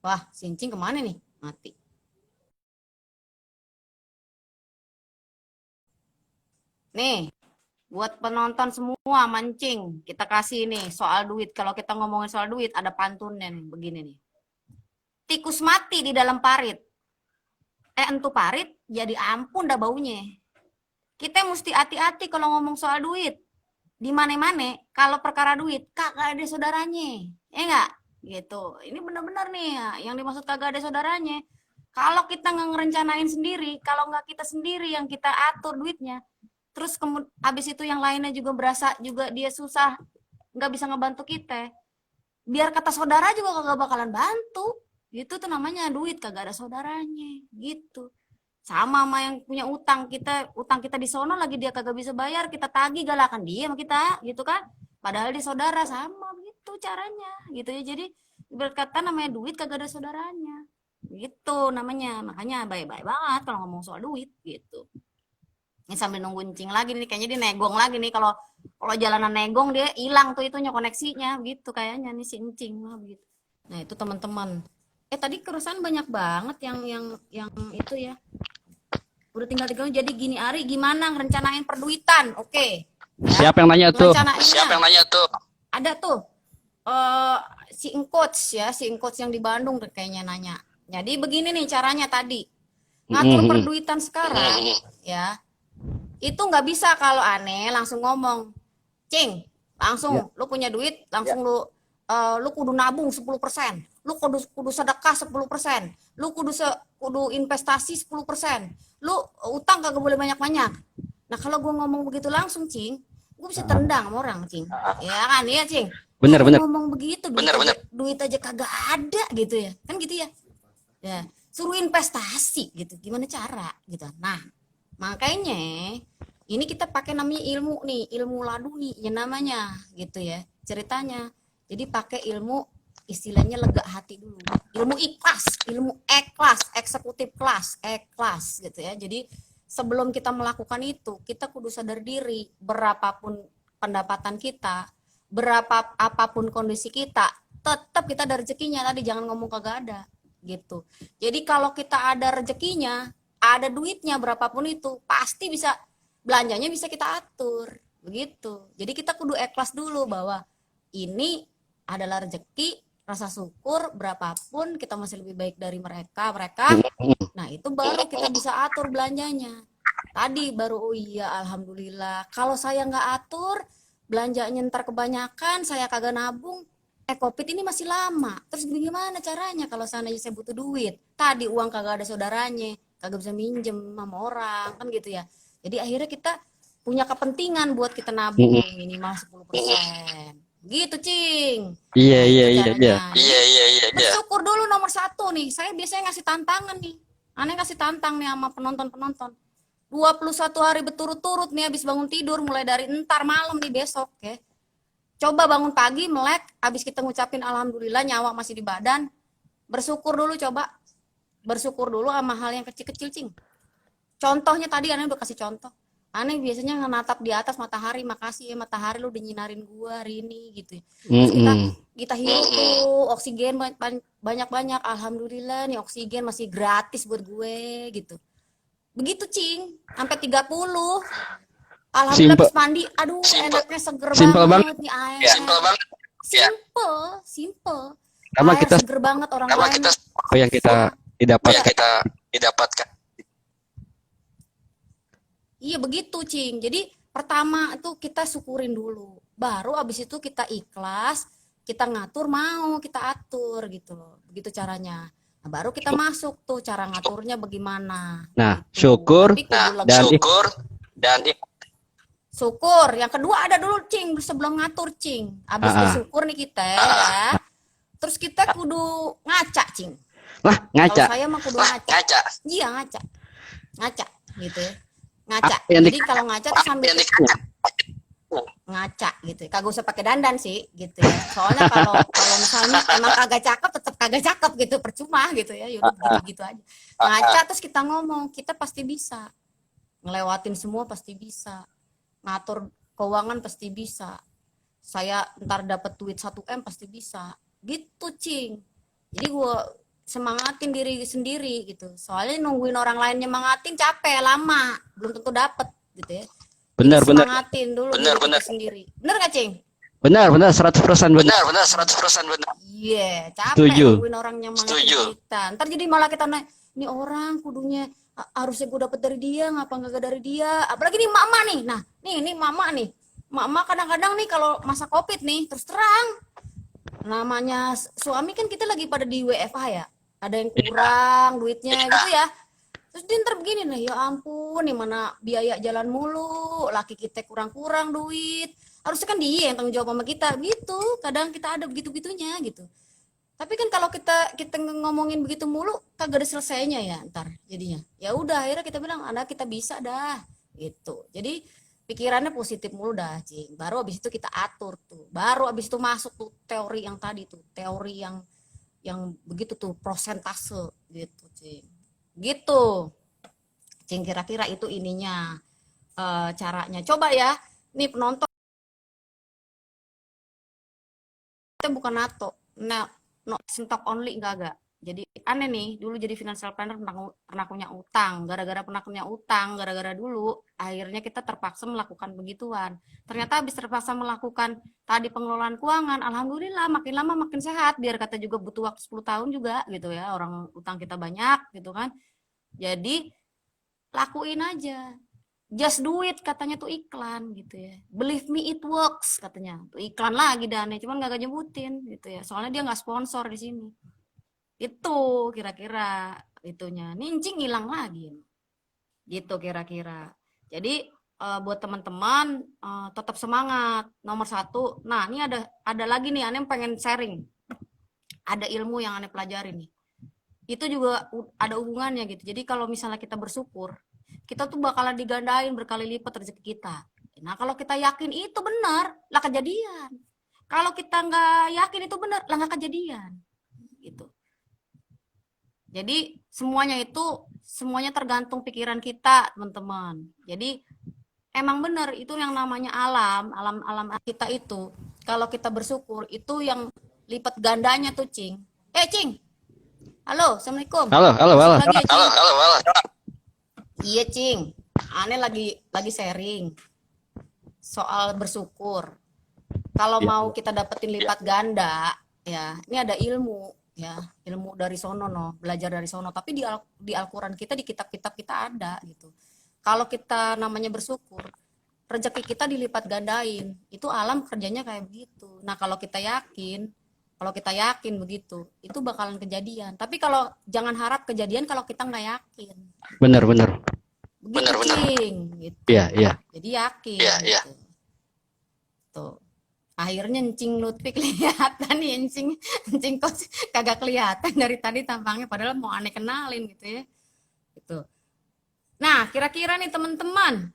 Wah, Cincing kemana nih? Mati. Nih, buat penonton semua mancing. Kita kasih nih soal duit. Kalau kita ngomongin soal duit, ada pantunnya nih. Begini nih. Tikus mati di dalam parit. Entu parit, jadi ampun dah baunya. Kita mesti hati-hati kalau ngomong soal duit. Di mana-mana, kalau perkara duit, kagak ada saudaranya. Enggak? Gitu. Ini benar-benar nih ya, yang dimaksud kagak ada saudaranya. Kalau kita nggak ngerencanain sendiri, kalau nggak kita sendiri yang kita atur duitnya, terus habis itu yang lainnya juga berasa juga dia susah, nggak bisa ngebantu kita. Biar kata saudara juga kagak bakalan bantu. Gitu tuh namanya duit kagak ada saudaranya. Gitu. Sama yang punya utang kita di sono lagi dia kagak bisa bayar, kita tagih galakan dia sama kita, gitu kan? Padahal di saudara sama gitu caranya, gitu ya. Jadi ibarat kata namanya duit kagak ada saudaranya. Gitu namanya. Makanya baik-baik banget kalau ngomong soal duit gitu. Ini sambil nunggu Cing lagi nih, kayaknya dia negong lagi nih. Kalau jalanan negong dia hilang tuh itunya koneksinya gitu kayaknya nih si Cing mah gitu. Nah, itu teman-teman. Tadi keresahan banyak banget yang itu ya. Udah tinggal jadi gini Ari, gimana ngerencanain perduitan? Oke. Ya. Siapa yang nanya tuh? Ada tuh. Si Engcoach yang di Bandung kayaknya nanya. Jadi begini nih caranya tadi. Ngatur perduitan sekarang ya. Itu nggak bisa kalau aneh langsung ngomong. Cing, langsung lu punya duit, langsung lu kudu nabung 10%. Lu kudu sedekah 10%. Lu kudu investasi 10%. Lu utang kagak boleh banyak-banyak. Nah, kalau gue ngomong begitu langsung, Cing, gue bisa tendang sama orang, Cing. Ya kan, iya, Cing. Bener. Ngomong begitu, duit aja kagak ada gitu ya. Kan gitu ya. Ya, suruh investasi gitu. Gimana cara gitu. Nah, makanya ini kita pakai namanya ilmu nih, ilmu laduni ya namanya gitu ya. Ceritanya. Jadi pakai ilmu istilahnya lega hati dulu. Ilmu ikhlas, ilmu eksekutif ikhlas gitu ya. Jadi sebelum kita melakukan itu, kita kudu sadar diri berapapun pendapatan kita, berapa apapun kondisi kita, tetap kita ada rezekinya tadi, jangan ngomong kagak ada gitu. Jadi kalau kita ada rezekinya, ada duitnya berapapun itu, pasti bisa belanjanya bisa kita atur begitu. Jadi kita kudu ikhlas dulu bahwa ini adalah rezeki, rasa syukur berapapun kita masih lebih baik dari mereka. Nah, itu baru kita bisa atur belanjanya. Tadi baru oh iya alhamdulillah. Kalau saya nggak atur belanjanya ntar kebanyakan, saya kagak nabung, Covid ini masih lama. Terus gimana caranya kalau seandainya saya butuh duit? Tadi uang kagak ada saudaranya, kagak bisa minjem sama orang, kan gitu ya. Jadi akhirnya kita punya kepentingan buat kita nabung minimal 10%. Gitu, Cing. Iya, Nah, iya, itu iya, iya. caranya. Bersyukur dulu nomor satu nih. Saya biasanya ngasih tantangan nih. Aneh kasih tantang nih sama penonton-penonton. 21 hari berturut-turut nih habis bangun tidur mulai dari entar malam nih besok ya. Coba bangun pagi melek, habis kita ngucapin alhamdulillah nyawa masih di badan. Bersyukur dulu coba. Bersyukur dulu sama hal yang kecil-kecil, Cing. Contohnya tadi Aneh udah kasih contoh. Aneh biasanya ngenatap di atas matahari, makasih ya matahari lu udah nyinarin gua hari ini gitu ya. Terus kita hirup tuh oksigen banyak-banyak. Alhamdulillah nih oksigen masih gratis buat gue gitu. Begitu, Cing. Sampai 30. Alhamdulillah Simple, habis mandi, aduh enaknya seger simple banget. banget nih air. Simple. Karena Air kita seger banget orang lain. apa yang kita didapatkan. Iya begitu, Cing. Jadi pertama itu kita syukurin dulu. Baru abis itu kita ikhlas, kita ngatur mau, kita atur gitu loh. Begitu caranya. Nah, baru kita masuk tuh cara ngaturnya bagaimana. Nah, Gitu. syukur Tapi kudu dan dan syukur. Yang kedua ada dulu, Cing, sebelum ngatur, Cing. Abis bersyukur nih kita ya. Terus kita kudu ngaca, Cing. lah ngaca. Kalau saya mah kudu ngaca. Iya, ngaca. Ngaca gitu ya. Ngaca. Apa yang Jadi kalau ngaca tuh sambil ngaca gitu. Kagak usah pakai dandan sih gitu ya. Soalnya kalau misalnya emang kagak cakep tetap kagak cakep gitu, percuma gitu ya. Yaudah gitu-gitu aja. Ngaca terus kita ngomong, kita pasti bisa. Ngelewatin semua pasti bisa. Ngatur keuangan pasti bisa. Saya ntar dapat duit 1 M pasti bisa. Gitu, Cing. Jadi gue semangatin diri sendiri gitu. Soalnya nungguin orang lain nyemangatin capek, lama, belum tentu dapet gitu ya. Benar. Semangatin dulu diri kita sendiri. Bener gak, Cing? Benar, 100% benar. Iya, capek Setuju. nungguin orang nyemangatin kita. Ntar jadi malah kita naik, ini orang kudunya harusnya gue dapet dari dia, ngapa nggak dari dia? Apalagi nih mama nih. Nah, nih mama nih. Mama kadang-kadang nih kalau masa Covid nih, terus terang namanya suami kan kita lagi pada di WFH ya, ada yang kurang duitnya gitu ya, terus dia ntar begini nih, ya ampun nih mana biaya jalan mulu, laki kita kurang duit, harusnya kan dia yang tanggung jawab sama kita gitu. Kadang kita ada begitu-gitunya gitu, tapi kan kalau kita ngomongin begitu mulu kagak ada selesainya ya, ntar jadinya ya udah akhirnya kita bilang anak kita bisa dah gitu. Jadi pikirannya positif mulu dah, Cing. Baru abis itu kita atur tuh. Baru abis itu masuk tuh teori yang tadi tuh. Teori yang begitu tuh, prosentase gitu, Cing. Gitu. Cing, kira-kira itu ininya caranya. Coba ya. Nih penonton kita bukan NATO. Nah, no stock only enggak. Jadi aneh nih, dulu jadi financial planner pernah punya utang, gara-gara dulu akhirnya kita terpaksa melakukan begituan. Ternyata habis terpaksa melakukan tadi pengelolaan keuangan, alhamdulillah makin lama makin sehat, biar kata juga butuh waktu 10 tahun juga gitu ya, orang utang kita banyak gitu kan. Jadi lakuin aja. Just do it katanya tuh iklan gitu ya. Believe me it works katanya. Tuh iklan lagi Dane, cuman gak nyebutin gitu ya. Soalnya dia nggak sponsor di sini. Itu kira-kira itunya. Nincing hilang lagi. Gitu kira-kira. Jadi buat teman-teman tetap semangat. Nomor satu. Nah, ini ada lagi nih Aneh pengen sharing. Ada ilmu yang Aneh pelajari nih. Itu juga ada hubungannya gitu. Jadi kalau misalnya kita bersyukur, kita tuh bakalan digandain berkali lipat rezeki kita. Nah, kalau kita yakin itu benar, lah kejadian. Kalau kita nggak yakin itu benar, lah nggak kejadian. Gitu. Jadi semuanya tergantung pikiran kita, teman-teman. Jadi emang benar itu yang namanya alam kita itu. Kalau kita bersyukur itu yang lipat gandanya tuh, Cing. Cing. Halo, assalamualaikum. Halo. Lagi ya, Cing? Halo. Iya, Cing. Aneh lagi sharing soal bersyukur. Kalau mau kita dapetin lipat ganda, ya ini ada ilmu. Ya, ilmu dari sono belajar dari sono, tapi di Al-Qur'an kita, di kitab-kitab kita ada gitu. Kalau kita namanya bersyukur, rezeki kita dilipat gandain. Itu alam kerjanya kayak begitu. Nah, kalau kita yakin begitu, itu bakalan kejadian. Tapi kalau jangan harap kejadian kalau kita nggak yakin. Benar. Begitu, Cing, gitu. Iya. Jadi yakin. Iya. Gitu. Tuh. Akhirnya encing Lutfi kelihatan nih, encing kok kagak kelihatan dari tadi tampangnya, padahal mau aneh kenalin gitu ya. Gitu. Nah, kira-kira nih teman-teman,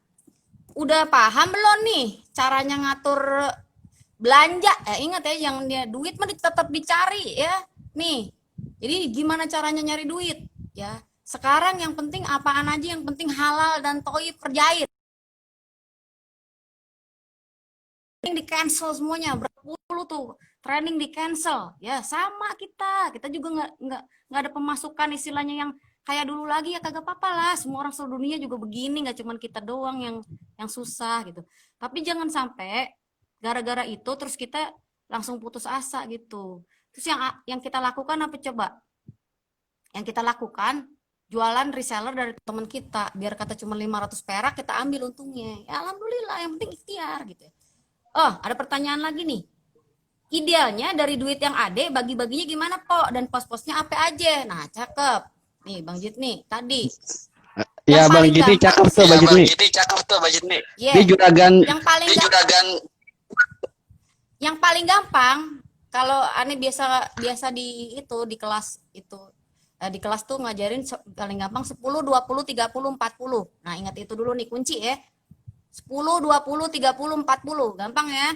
udah paham belum nih caranya ngatur belanja? Ingat ya, yang dia duit mah tetap dicari ya. Nih, jadi gimana caranya nyari duit? Ya, sekarang yang penting apaan aja, yang penting halal dan toib kerjain. Di cancel semuanya, berpuluh tuh training di cancel ya. Sama kita juga nggak ada pemasukan istilahnya yang kayak dulu lagi ya. Kagak apa-apa lah, semua orang seluruh dunia juga begini, nggak cuma kita doang yang susah gitu. Tapi jangan sampai gara-gara itu terus kita langsung putus asa gitu. Terus yang kita lakukan apa coba? Yang kita lakukan jualan reseller dari teman kita, biar kata cuma 500 perak kita ambil untungnya ya, alhamdulillah, yang penting ikhtiar gitu ya. Oh, ada pertanyaan lagi nih. Idealnya dari duit yang ada, bagi-baginya gimana, Pok? Dan pos-posnya apa aja? Nah, cakep. Nih, Bang Jit nih, tadi. Ya Yang Bang paling Jiti gampang, cakep tuh Bang Jiti. yeah. Dia juragan. Yang paling gampang, kalau aneh biasa di itu di kelas itu di kelas tuh ngajarin paling gampang 10, 20, 30, 40. Nah, ingat itu dulu nih kunci ya. 10, 20, 30, 40. Gampang ya.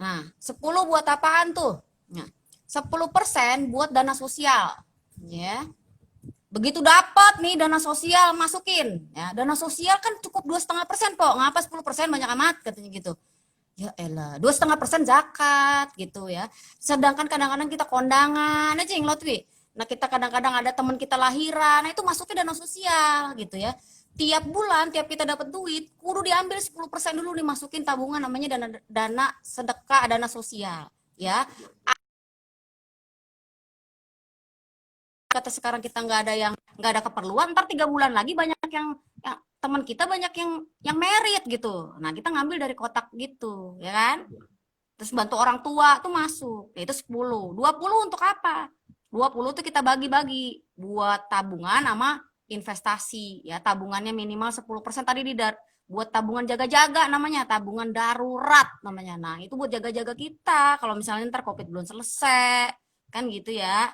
Nah, 10 buat apaan tuh? Nah, 10% buat dana sosial. Ya. Begitu dapat nih dana sosial, masukin. Ya, dana sosial kan cukup 2,5%, Pok. Ngapa 10% banyak amat katanya gitu. Ya elah, 2,5% zakat gitu ya. Sedangkan kadang-kadang kita kondangan aja yang Lotwi. Nah, kita kadang-kadang ada teman kita lahiran, nah itu masuknya dana sosial gitu ya. Tiap bulan, tiap kita dapat duit, kudu diambil 10% dulu dimasukin tabungan, namanya dana sedekah, dana sosial ya. Kata sekarang kita nggak ada keperluan, ntar 3 bulan lagi banyak yang teman kita banyak yang merit gitu. Nah, kita ngambil dari kotak gitu ya kan. Terus bantu orang tua tuh masuk, ya itu 10. 20 untuk apa? 20 tuh kita bagi-bagi buat tabungan sama investasi ya. Tabungannya minimal 10% tadi buat tabungan jaga-jaga, namanya tabungan darurat namanya. Nah, itu buat jaga-jaga kita kalau misalnya ntar Covid belum selesai kan gitu ya.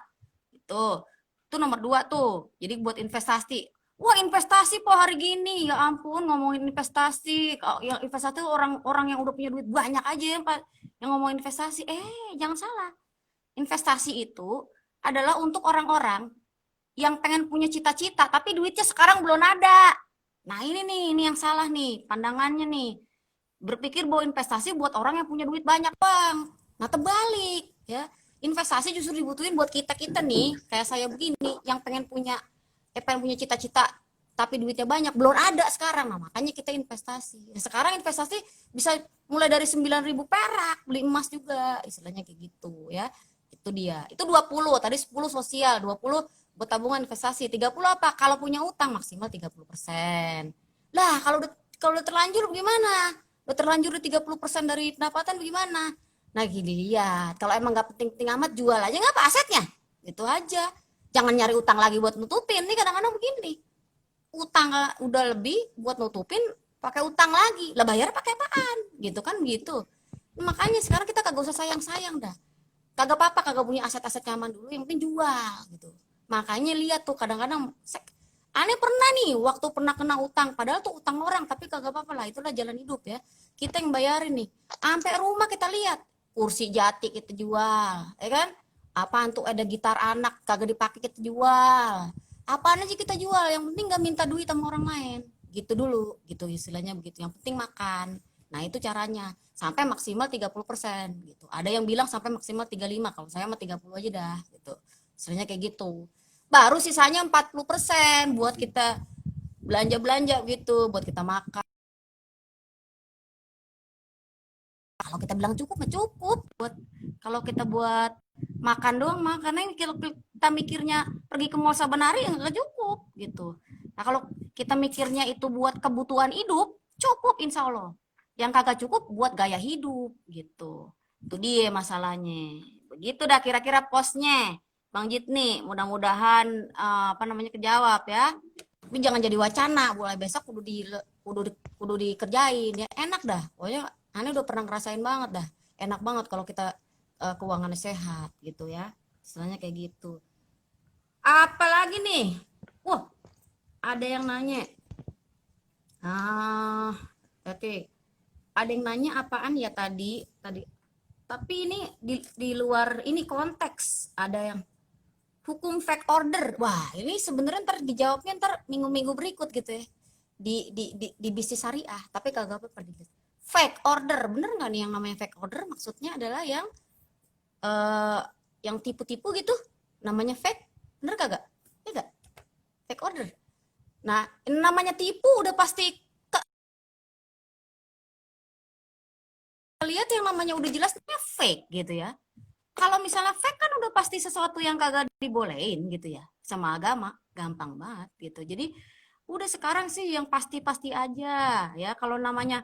Itu nomor 2 tuh. Jadi buat investasi. Wah, investasi po hari gini, ya ampun, ngomongin investasi. Yang investasi orang-orang yang udah punya duit banyak aja yang ngomongin investasi. Jangan salah. Investasi itu adalah untuk orang-orang yang pengen punya cita-cita tapi duitnya sekarang belum ada. Nah, ini yang salah nih, pandangannya nih. Berpikir bahwa investasi buat orang yang punya duit banyak, Bang. Nah, terbalik ya. Investasi justru dibutuhin buat kita-kita nih, kayak saya begini yang pengen punya cita-cita tapi duitnya banyak, belum ada sekarang. Nah, makanya kita investasi. Nah, sekarang investasi bisa mulai dari 9.000 perak, beli emas juga, istilahnya kayak gitu ya. Itu dia. Itu 20, tadi 10 sosial, 20 buat tabungan investasi, 30 apa? Kalau punya utang maksimal 30%. Lah, kalau udah terlanjur gimana? Udah terlanjur 30% dari pendapatan gimana? Nah, gini lihat. Kalau emang nggak penting-penting amat, jual aja nggak apa asetnya. Itu aja. Jangan nyari utang lagi buat nutupin. Nih kadang-kadang begini. Utang udah lebih buat nutupin, pakai utang lagi. Lah bayar pakai apaan? Gitu kan gitu. Nah, makanya sekarang kita kagak usah sayang-sayang dah. Kagak apa-apa, kagak punya aset-aset nyaman dulu, yang penting jual gitu. Makanya lihat tuh kadang-kadang aneh pernah nih waktu pernah kena utang, padahal tuh utang orang, tapi kagak apa-apa lah, itulah jalan hidup ya. Kita yang bayarin nih. Sampai rumah kita lihat kursi jati kita jual, ya kan? Apaan tuh ada gitar anak kagak dipakai kita jual. Apaan aja kita jual, yang penting gak minta duit sama orang lain. Gitu dulu, gitu istilahnya begitu. Yang penting makan. Nah, itu caranya. Sampai maksimal 30% gitu. Ada yang bilang sampai maksimal 35, kalau saya mah 30 aja dah gitu. Istilahnya kayak gitu. Baru sisanya 40% buat kita belanja-belanja gitu, buat kita makan. Kalau kita bilang cukup mah cukup, kalau kita buat makan doang mah, karena kalau kita mikirnya pergi ke mall saban hari nggak cukup gitu. Nah, kalau kita mikirnya itu buat kebutuhan hidup, cukup insya Allah. Yang kagak cukup buat gaya hidup gitu. Itu dia masalahnya. Begitu dah kira-kira posnya Bang Jit nih, mudah-mudahan kejawab ya. Tapi jangan jadi wacana, mulai besok kudu dikerjain ya. Enak dah, pokoknya aneh udah pernah ngerasain banget dah. enak banget kalau kita keuangannya sehat gitu ya. Istilahnya kayak gitu. Apalagi nih? Wah, ada yang nanya. Oke. Ada yang nanya apaan ya tadi? Tapi ini di luar ini konteks. Ada yang hukum fake order. Wah, ini sebenarnya ntar dijawabnya ntar minggu-minggu berikut gitu ya. Di bisnis syariah, tapi kagak apa-apa. Fake order, bener nggak nih yang namanya fake order? Maksudnya adalah yang tipu-tipu gitu, namanya fake, bener kagak? Ya gak? Fake order. Nah, namanya tipu udah pasti lihat yang namanya udah jelas namanya fake gitu ya. Kalau misalnya fake kan udah pasti sesuatu yang kagak dibolehin gitu ya sama agama, gampang banget gitu. Jadi udah sekarang sih yang pasti-pasti aja ya. Kalau namanya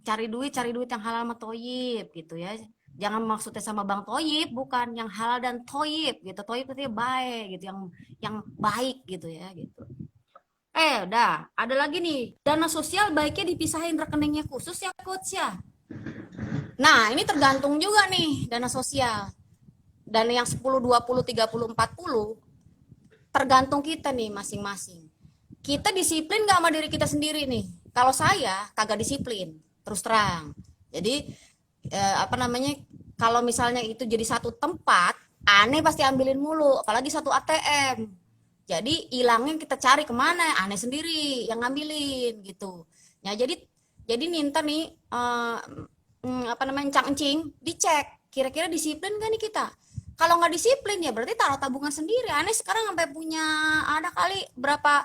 cari duit yang halal sama toyib gitu ya. Jangan maksudnya sama Bang Toyib, bukan yang halal dan toyib gitu. Toyib itu baik gitu, yang baik gitu ya gitu. Udah, ada lagi nih. Dana sosial baiknya dipisahin rekeningnya khusus ya, Coach ya. Nah, ini tergantung juga nih dana sosial. Dana yang 10, 20, 30, 40 tergantung kita nih masing-masing. Kita disiplin gak sama diri kita sendiri nih? Kalau saya kagak disiplin, terus terang. Jadi kalau misalnya itu jadi satu tempat, aneh pasti ambilin mulu, apalagi satu ATM. Jadi hilangnya kita cari kemana, aneh sendiri yang ngambilin gitu. Ya jadi minta nih encang-encing dicek kira-kira disiplin gak nih kita. Kalau nggak disiplin ya berarti taruh tabungan sendiri. Aneh sekarang sampai punya ada kali berapa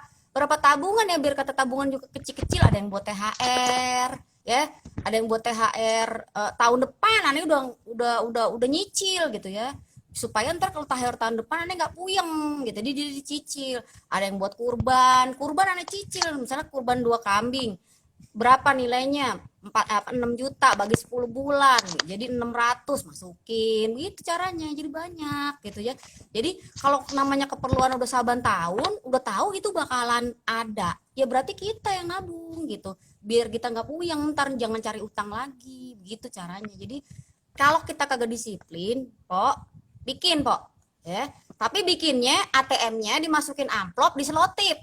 tabungan ya, biar kata tabungan juga kecil-kecil. Ada yang buat THR ya, ada yang buat THR tahun depan. Aneh udah nyicil gitu ya, supaya ntar kalau THR tahun depan aneh nggak puyeng gitu, jadi dicicil. Ada yang buat kurban aneh cicil, misalnya kurban 2 kambing berapa nilainya, 6 juta bagi 10 bulan jadi 600, masukin gitu caranya, jadi banyak gitu ya. Jadi kalau namanya keperluan udah saban tahun, udah tahu itu bakalan ada ya, berarti kita yang nabung gitu, biar kita nggak puyeng ntar, jangan cari utang lagi gitu caranya. Jadi kalau kita kagak disiplin bikin ya, tapi bikinnya ATM-nya dimasukin amplop, diselotip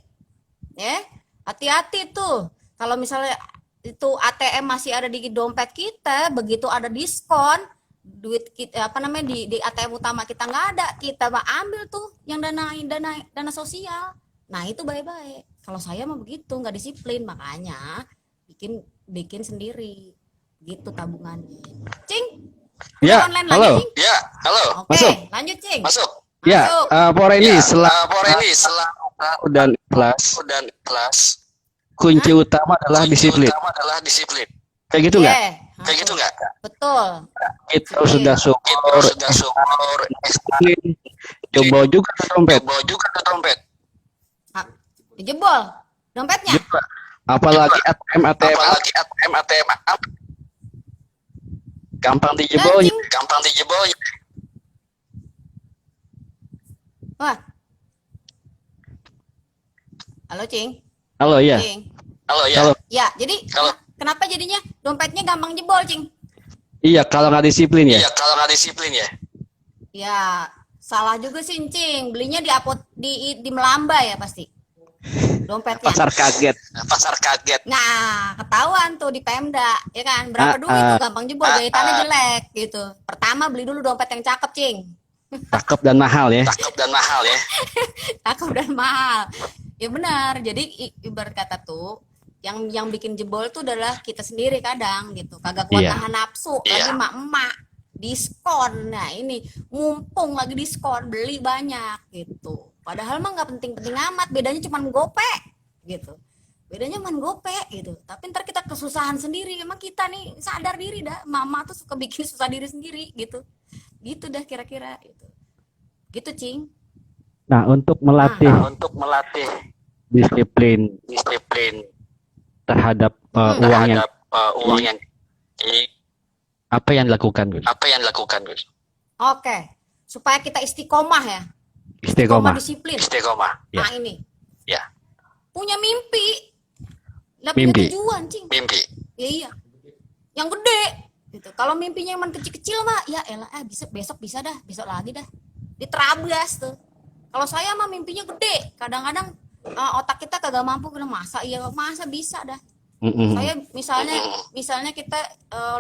ya, hati-hati tuh. Kalau misalnya itu ATM masih ada di dompet kita, begitu ada diskon duit kita di ATM utama kita nggak ada, kita mah ambil tuh yang dana sosial. Nah itu baik-baik. Kalau saya mah begitu, nggak disiplin, makanya bikin sendiri gitu tabungannya. Cing, Ya, online halo. lagi, Cing? Ya, halo. Oke, Masuk. lanjut, Cing. Masuk. Ya, Por ini setelah dan kelas, kunci utama adalah disiplin. Kayak gitu nggak? Kayak gitu nggak? Betul. Kita sudah syukur, disiplin, coba juga ke dompet. Dijebol dompetnya. Juga. Apalagi ATM gampang dijebol. Cing. Wah. Halo, Cing. Halo ya. Cing. Halo ya. Kalau Ya, jadi kenapa jadinya dompetnya gampang jebol, Cing? iya kalau nggak disiplin ya. Iya, kalau nggak disiplin ya. Ya, salah juga sih, Cing. Belinya di Melamba ya pasti. Dompetnya. Pasar kaget. Nah, ketahuan tuh di Pemda, ya kan? Berapa duit tuh gampang jebol, jahitannya jelek gitu. Pertama beli dulu dompet yang cakep, Cing. Cakep dan mahal ya. Cakep dan mahal. Ya benar. Jadi ibarat kata tuh yang bikin jebol tuh adalah kita sendiri kadang gitu. Kagak kuat Iya. tahan nafsu, lagi emak-emak diskon. Nah, ini mumpung lagi diskon, beli banyak gitu. Padahal mah nggak penting-penting amat, bedanya cuma gope gitu. Bedanya cuma gope gitu. Tapi ntar kita kesusahan sendiri. Emang kita nih sadar diri dah, mama tuh suka bikin susah diri sendiri gitu. Gitu dah kira-kira itu. Gitu, Cing. Nah, untuk melatih Disiplin terhadap uang yang apa yang dilakukan, Gus? Oke. Supaya kita istiqomah ya. Istiqomah. Disiplin. Ya. Nah, ini. Ya. Punya mimpi. Lah punya Mimpi. tujuan, Cing. Mimpi. Ya, iya. Yang gede. Gitu. Kalau mimpinya emang kecil-kecil mah, ya elah, besok bisa dah, besok lagi dah. Diterabas tuh. Kalau saya mah mimpinya gede. Kadang-kadang otak kita kagak mampu bilang masa masa bisa dah. Saya misalnya kita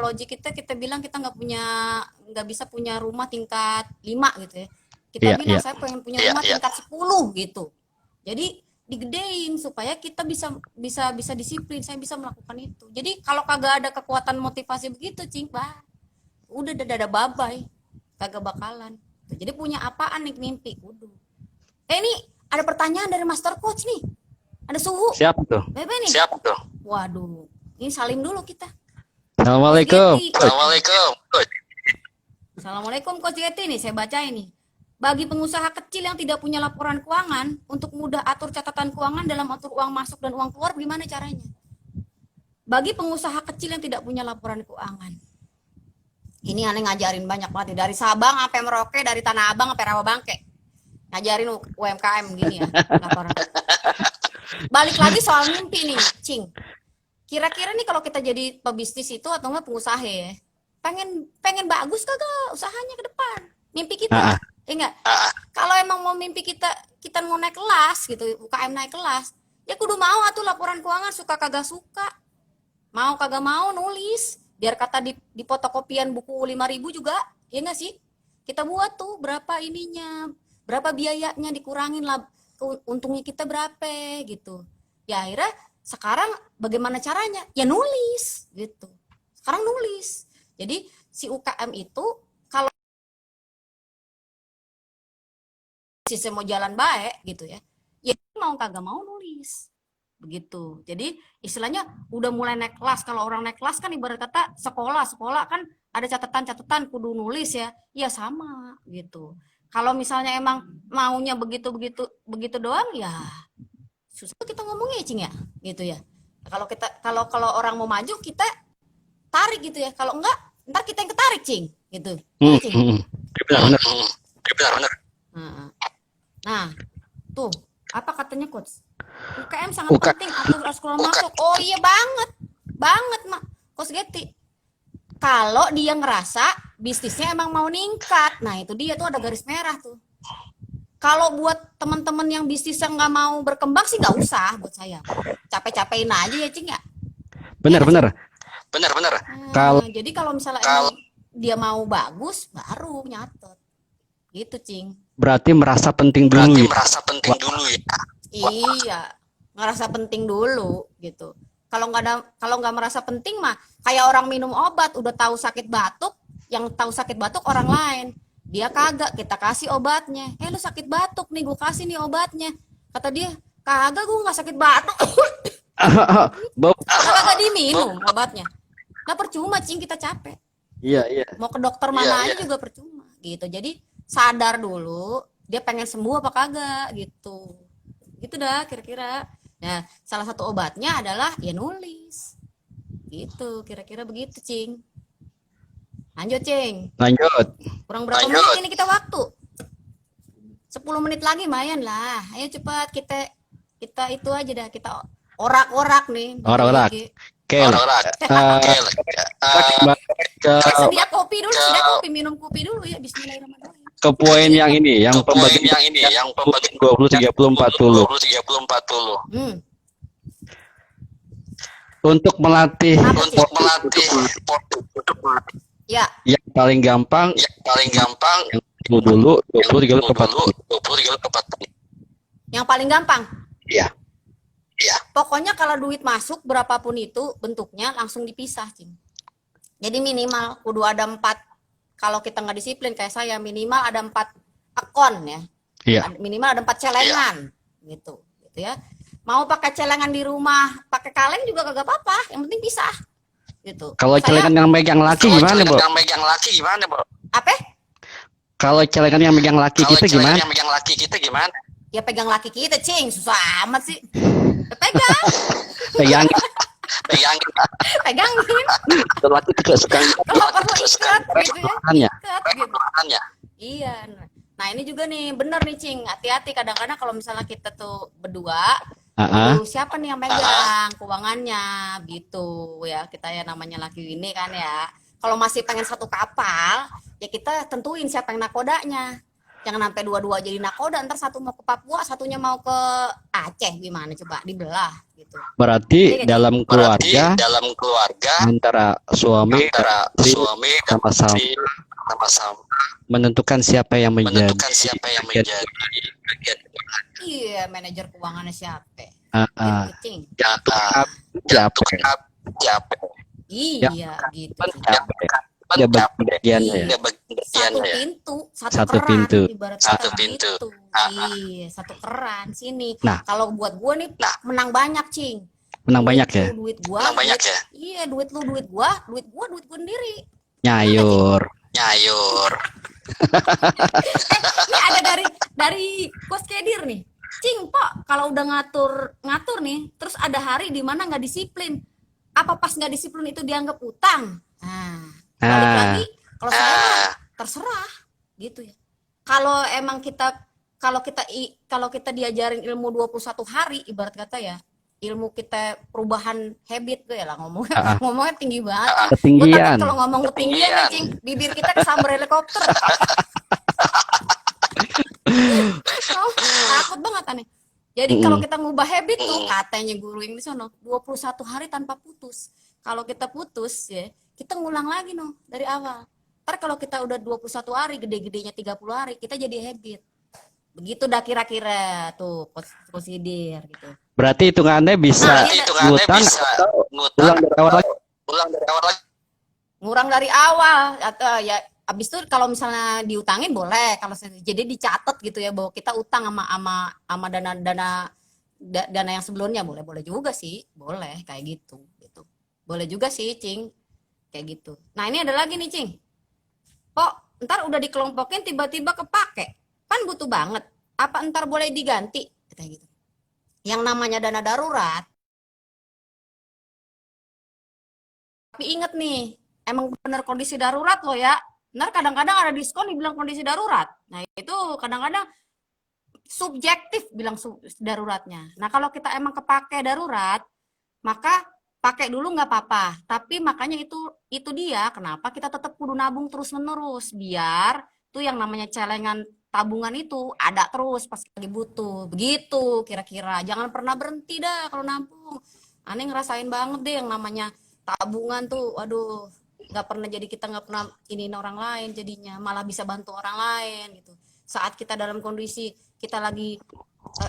logik kita bilang kita nggak bisa punya rumah tingkat 5 gitu ya. Kita Iya, bilang iya. saya pengen punya rumah tingkat 10 gitu. Jadi digedein supaya kita bisa disiplin, saya bisa melakukan itu. Jadi kalau kagak ada kekuatan motivasi begitu, cing, udah ada babay, kagak bakalan. Jadi punya apaan nih mimpi, kudu. Ini ada pertanyaan dari Master Coach nih. Ada suhu. Siapa tuh? Bebe nih. Siapa tuh? Waduh, ini salim dulu kita. Assalamualaikum. Coach Yeti. Assalamualaikum. Assalamualaikum Coach Yeti nih, saya baca ini. Bagi pengusaha kecil yang tidak punya laporan keuangan, untuk mudah atur catatan keuangan dalam atur uang masuk dan uang keluar, gimana caranya? Bagi pengusaha kecil yang tidak punya laporan keuangan. Ini aneh ngajarin banyak banget, dari Sabang sampai Merauke, dari Tanah Abang sampai Rawabangke. Ngajarin UMKM gini ya, laporan. Balik lagi soal mimpi nih, Cing. Kira-kira nih kalau kita jadi pebisnis itu atau enggak pengusaha ya, pengen bagus kagak usahanya ke depan? Mimpi kita. Enggak. Kalau emang mau mimpi kita mau naik kelas gitu, UKM naik kelas, ya kudu mau atuh laporan keuangan, suka kagak suka. Mau kagak mau nulis, biar kata di fotokopian buku 5.000 juga, ya enggak sih? Kita buat tuh berapa ininya, berapa biayanya dikurangin lah, untungnya kita berapa gitu. Ya akhirnya sekarang bagaimana caranya? Ya nulis gitu. Sekarang nulis. Jadi si UKM itu kalau sistem mau jalan baik gitu ya, ya mau kagak mau nulis begitu. Jadi istilahnya udah mulai naik kelas. Kalau orang naik kelas kan ibarat kata sekolah kan ada catatan kudu nulis ya, ya sama gitu. Kalau misalnya emang maunya begitu doang ya susah kita ngomongnya, Cing, ya gitu ya. Kalau orang mau maju kita tarik gitu ya, kalau enggak ntar kita yang ketarik, Cing, gitu. Cing. Benar. Nah, tuh, apa katanya Coach? UKM sangat penting atau sekolah masuk. Oh iya banget Mak. Coach Getty. Kalau dia ngerasa bisnisnya emang mau ningkat, nah itu dia tuh ada garis merah tuh. Kalau buat teman-teman yang bisnisnya nggak mau berkembang sih nggak usah buat saya. Capek-capekin aja ya, Cing ya. Benar. Jadi kalau misalnya dia mau bagus, baru nyatet. Gitu, Cing. Berarti merasa penting dulu. Ya. Iya, ngerasa penting dulu gitu. Kalau nggak merasa penting mah kayak orang minum obat, udah tahu sakit batuk, yang tahu sakit batuk orang lain. Dia kagak, kita kasih obatnya. Lu sakit batuk nih, gue kasih nih obatnya. Kata dia, kagak, gue nggak sakit batuk. Kagak diminum obatnya. Nah percuma, Cing, kita capek. Iya. Mau ke dokter mana aja juga percuma gitu. Jadi sadar dulu dia pengen sembuh apa kagak gitu dah kira-kira. Nah salah satu obatnya adalah ya nulis gitu, kira-kira begitu, Cing. Lanjut, Cing. Kurang berapa menit ini kita waktu? 10 menit lagi lumayan lah. Ayo cepat, kita itu aja dah, kita orak-orak nih. Orak-orak. Sedia kopi, minum kopi dulu ya. Bismillahirrahmanirrahim. Ke poin yang ini, yang pembagian yang pembagian 20 30 40. Untuk melatih ya. Yang paling gampang yang dulu 20 30 ke 40. Yang paling gampang. Iya. Pokoknya kalau duit masuk berapapun itu bentuknya langsung dipisah, Cing. Jadi minimal kudu ada 4. Kalau kita nggak disiplin kayak saya, minimal ada 4 akun ya. Iya. Minimal ada 4 celengan gitu ya. Mau pakai celengan di rumah, pakai kaleng juga kagak apa-apa, yang penting pisah gitu. Kalau celengan yang megang laki gimana, Bu? Apa? Kalau celengan yang megang laki kita gimana? Ya pegang laki kita, Cing, susah amat sih. Pegang. Pegangin. Laki itu suka Kalau perlu ikat gitu ya. Makannya. Iya. Nah ini juga nih bener nih, Cing, hati-hati kadang-kadang kalau misalnya kita tuh berdua, siapa nih yang megang keuangannya gitu ya, kita ya namanya laki ini kan ya. kalau masih pengen satu kapal, ya kita tentuin siapa yang nakodanya. Jangan sampai dua-dua jadi nakoda, ntar satu mau ke Papua, satunya mau ke Aceh, gimana coba dibelah gitu. Berarti Iya, dalam keluarga dalam keluarga antara suami antara istri suami dan sama-sama istri sama-sama menentukan siapa yang menjadi menentukan siapa yang menjadi bagian Iya, manajer keuangannya siapa? Ah, ah. Gitu, Cing. Siapa jatuh ya? siapa Iya, gitu. Kan Cing. siapa ya? Dia bagiannya ya. dia bagiannya ya. Satu keran, pintu. ibarat Satu kata pintu. gitu. Iya, satu keran sini. Nah. Kalau buat gue nih menang banyak, Cing. Menang Duit banyak ya? lu, duit gua, Menang banyak duit- ya? Iya, duit lu, duit gua sendiri. Nyayur. Nyayur. Ini ada dari Coach Kedir nih. Cing, Pok, kalau udah ngatur nih, terus ada hari di mana nggak disiplin. Apa pas nggak disiplin itu dianggap utang? Nah, balik lagi kalau saya mah terserah gitu ya. Kalau emang kalau kita diajarin ilmu 21 hari ibarat kata ya, ilmu kita perubahan habit tuh ya lah ngomongnya tinggi banget. Gua Ketinggian. takut kalau ngomong ketinggian nih, Cing, bibir kita kesambar helikopter. Takut banget aneh. Jadi kalau kita ngubah habit tuh katanya guru yang di sono 21 hari tanpa putus. Kalau kita putus ya, kita ngulang lagi dari awal. Ntar kalau kita udah 21 hari, gede-gedenya 30 hari, kita jadi habit. Begitu dah kira-kira tuh prosedur gitu. Berarti hitungannya bisa ngutang atau ulang dari awal lagi. Ngurang dari awal atau ya abis itu kalau misalnya diutangin boleh, kalau jadi dicatat gitu ya bahwa kita utang sama dana yang sebelumnya, boleh juga sih, boleh kayak gitu. Boleh juga sih, Cing, kayak gitu. Nah ini ada lagi nih, Cing. Kok ntar udah dikelompokin tiba-tiba kepake, kan butuh banget. Apa ntar boleh diganti kayak gitu? Yang namanya dana darurat. Tapi inget nih, emang bener kondisi darurat loh ya. Ntar kadang-kadang ada diskon dibilang kondisi darurat. Nah itu kadang-kadang subjektif bilang daruratnya. Nah kalau kita emang kepake darurat, maka pakai dulu nggak apa-apa. Tapi makanya itu dia kenapa kita tetap kudu nabung terus-menerus. Biar tuh yang namanya celengan tabungan itu ada terus pas lagi butuh. Begitu kira-kira. Jangan pernah berhenti dah kalau nabung. Aneh ngerasain banget deh yang namanya tabungan tuh, waduh, nggak pernah, jadi kita nggak pernah iniin orang lain, jadinya malah bisa bantu orang lain gitu. Saat kita dalam kondisi kita lagi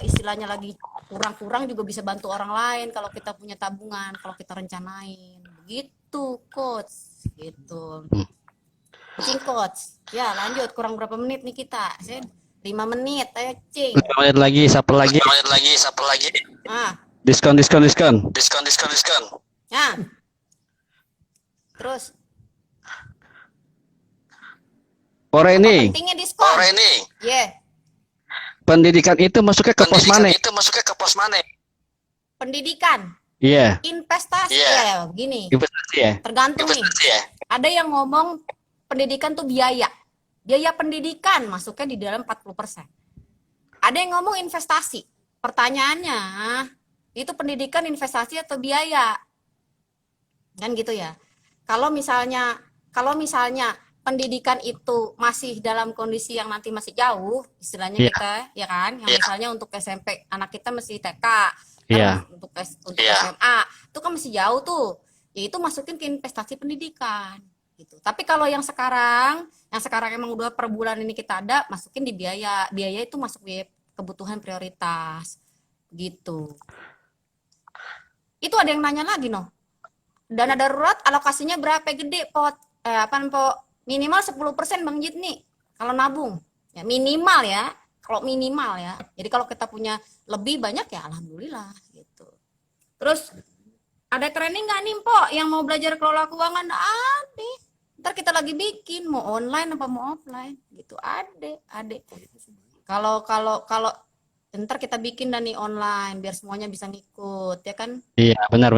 istilahnya lagi kurang-kurang juga bisa bantu orang lain kalau kita punya tabungan, kalau kita rencanain begitu, coach, gitu. Cing, coach, ya lanjut, kurang berapa menit nih kita? Saya 5 menit, ayo Cing. 5 menit lagi, siapa lagi? Ah, Diskon. Diskon. ya. Terus Ini pentingnya diskon. Yeah. pendidikan itu masuknya ke pos mana? Pendidikan, Iya. investasi, Iya. ya begini. Investasi ya. Tergantung nih. ya. Ada yang ngomong pendidikan tuh biaya. Biaya pendidikan masuknya di dalam 40%. Ada yang ngomong investasi. Pertanyaannya, itu pendidikan investasi atau biaya? Kan gitu ya. Kalau misalnya pendidikan itu masih dalam kondisi yang nanti masih jauh, istilahnya Iya. kita, ya kan? Yang Iya. misalnya untuk SMP, anak kita masih TK, Iya. untuk Iya. SMA, itu kan masih jauh tuh. Ya itu masukin ke investasi pendidikan. Gitu. Tapi kalau yang sekarang emang udah per bulan ini kita ada, masukin di biaya. Biaya itu masuk biaya kebutuhan prioritas. Gitu. Itu ada yang nanya lagi, dana darurat alokasinya berapa gede, Pot? Minimal 10% Bang Jit nih kalau nabung. Ya minimal ya. Kalau minimal ya. Jadi kalau kita punya lebih banyak ya alhamdulillah gitu. Terus ada training nggak nih, Mpok, yang mau belajar kelola keuangan? Ada. Ntar kita lagi bikin, mau online apa mau offline gitu. Ada. Kalau ntar kita bikin dan nih online biar semuanya bisa ngikut, ya kan? Iya, benar.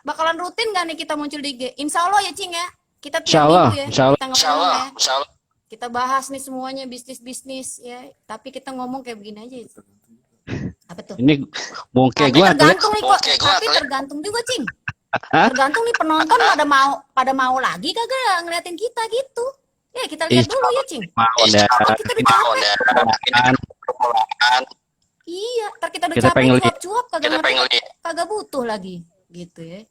Bakalan rutin nggak nih kita muncul di IG? Insya Allah ya, Cing ya. Kita tiap Insya Allah, minggu ya. insya Allah. Kita ngomong ya. Insya Allah. Kita bahas nih semuanya bisnis ya. Tapi kita ngomong kayak begini aja. Apa tuh? Ini bongke Tapi gua tuh. tergantung nih kok. Oke, gua Tapi tuh ya. tergantung juga, Cing. Tergantung nih penonton pada mau lagi kagak ngeliatin kita gitu. Ya kita lihat dulu ya, Cing. Mau dah. Kita udah capek. Permulaan. Iya, ntar kita udah Kita capek pengen lihat. cuap-cuap Kita pengen lihat. kagak butuh lagi gitu ya.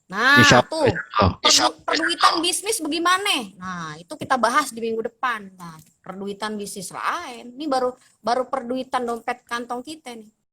Nah, Insya tuh Allah. perduitan bisnis bagaimana? Nah, itu kita bahas di minggu depan. Nah, perduitan bisnis lain. Ini baru perduitan dompet kantong kita nih.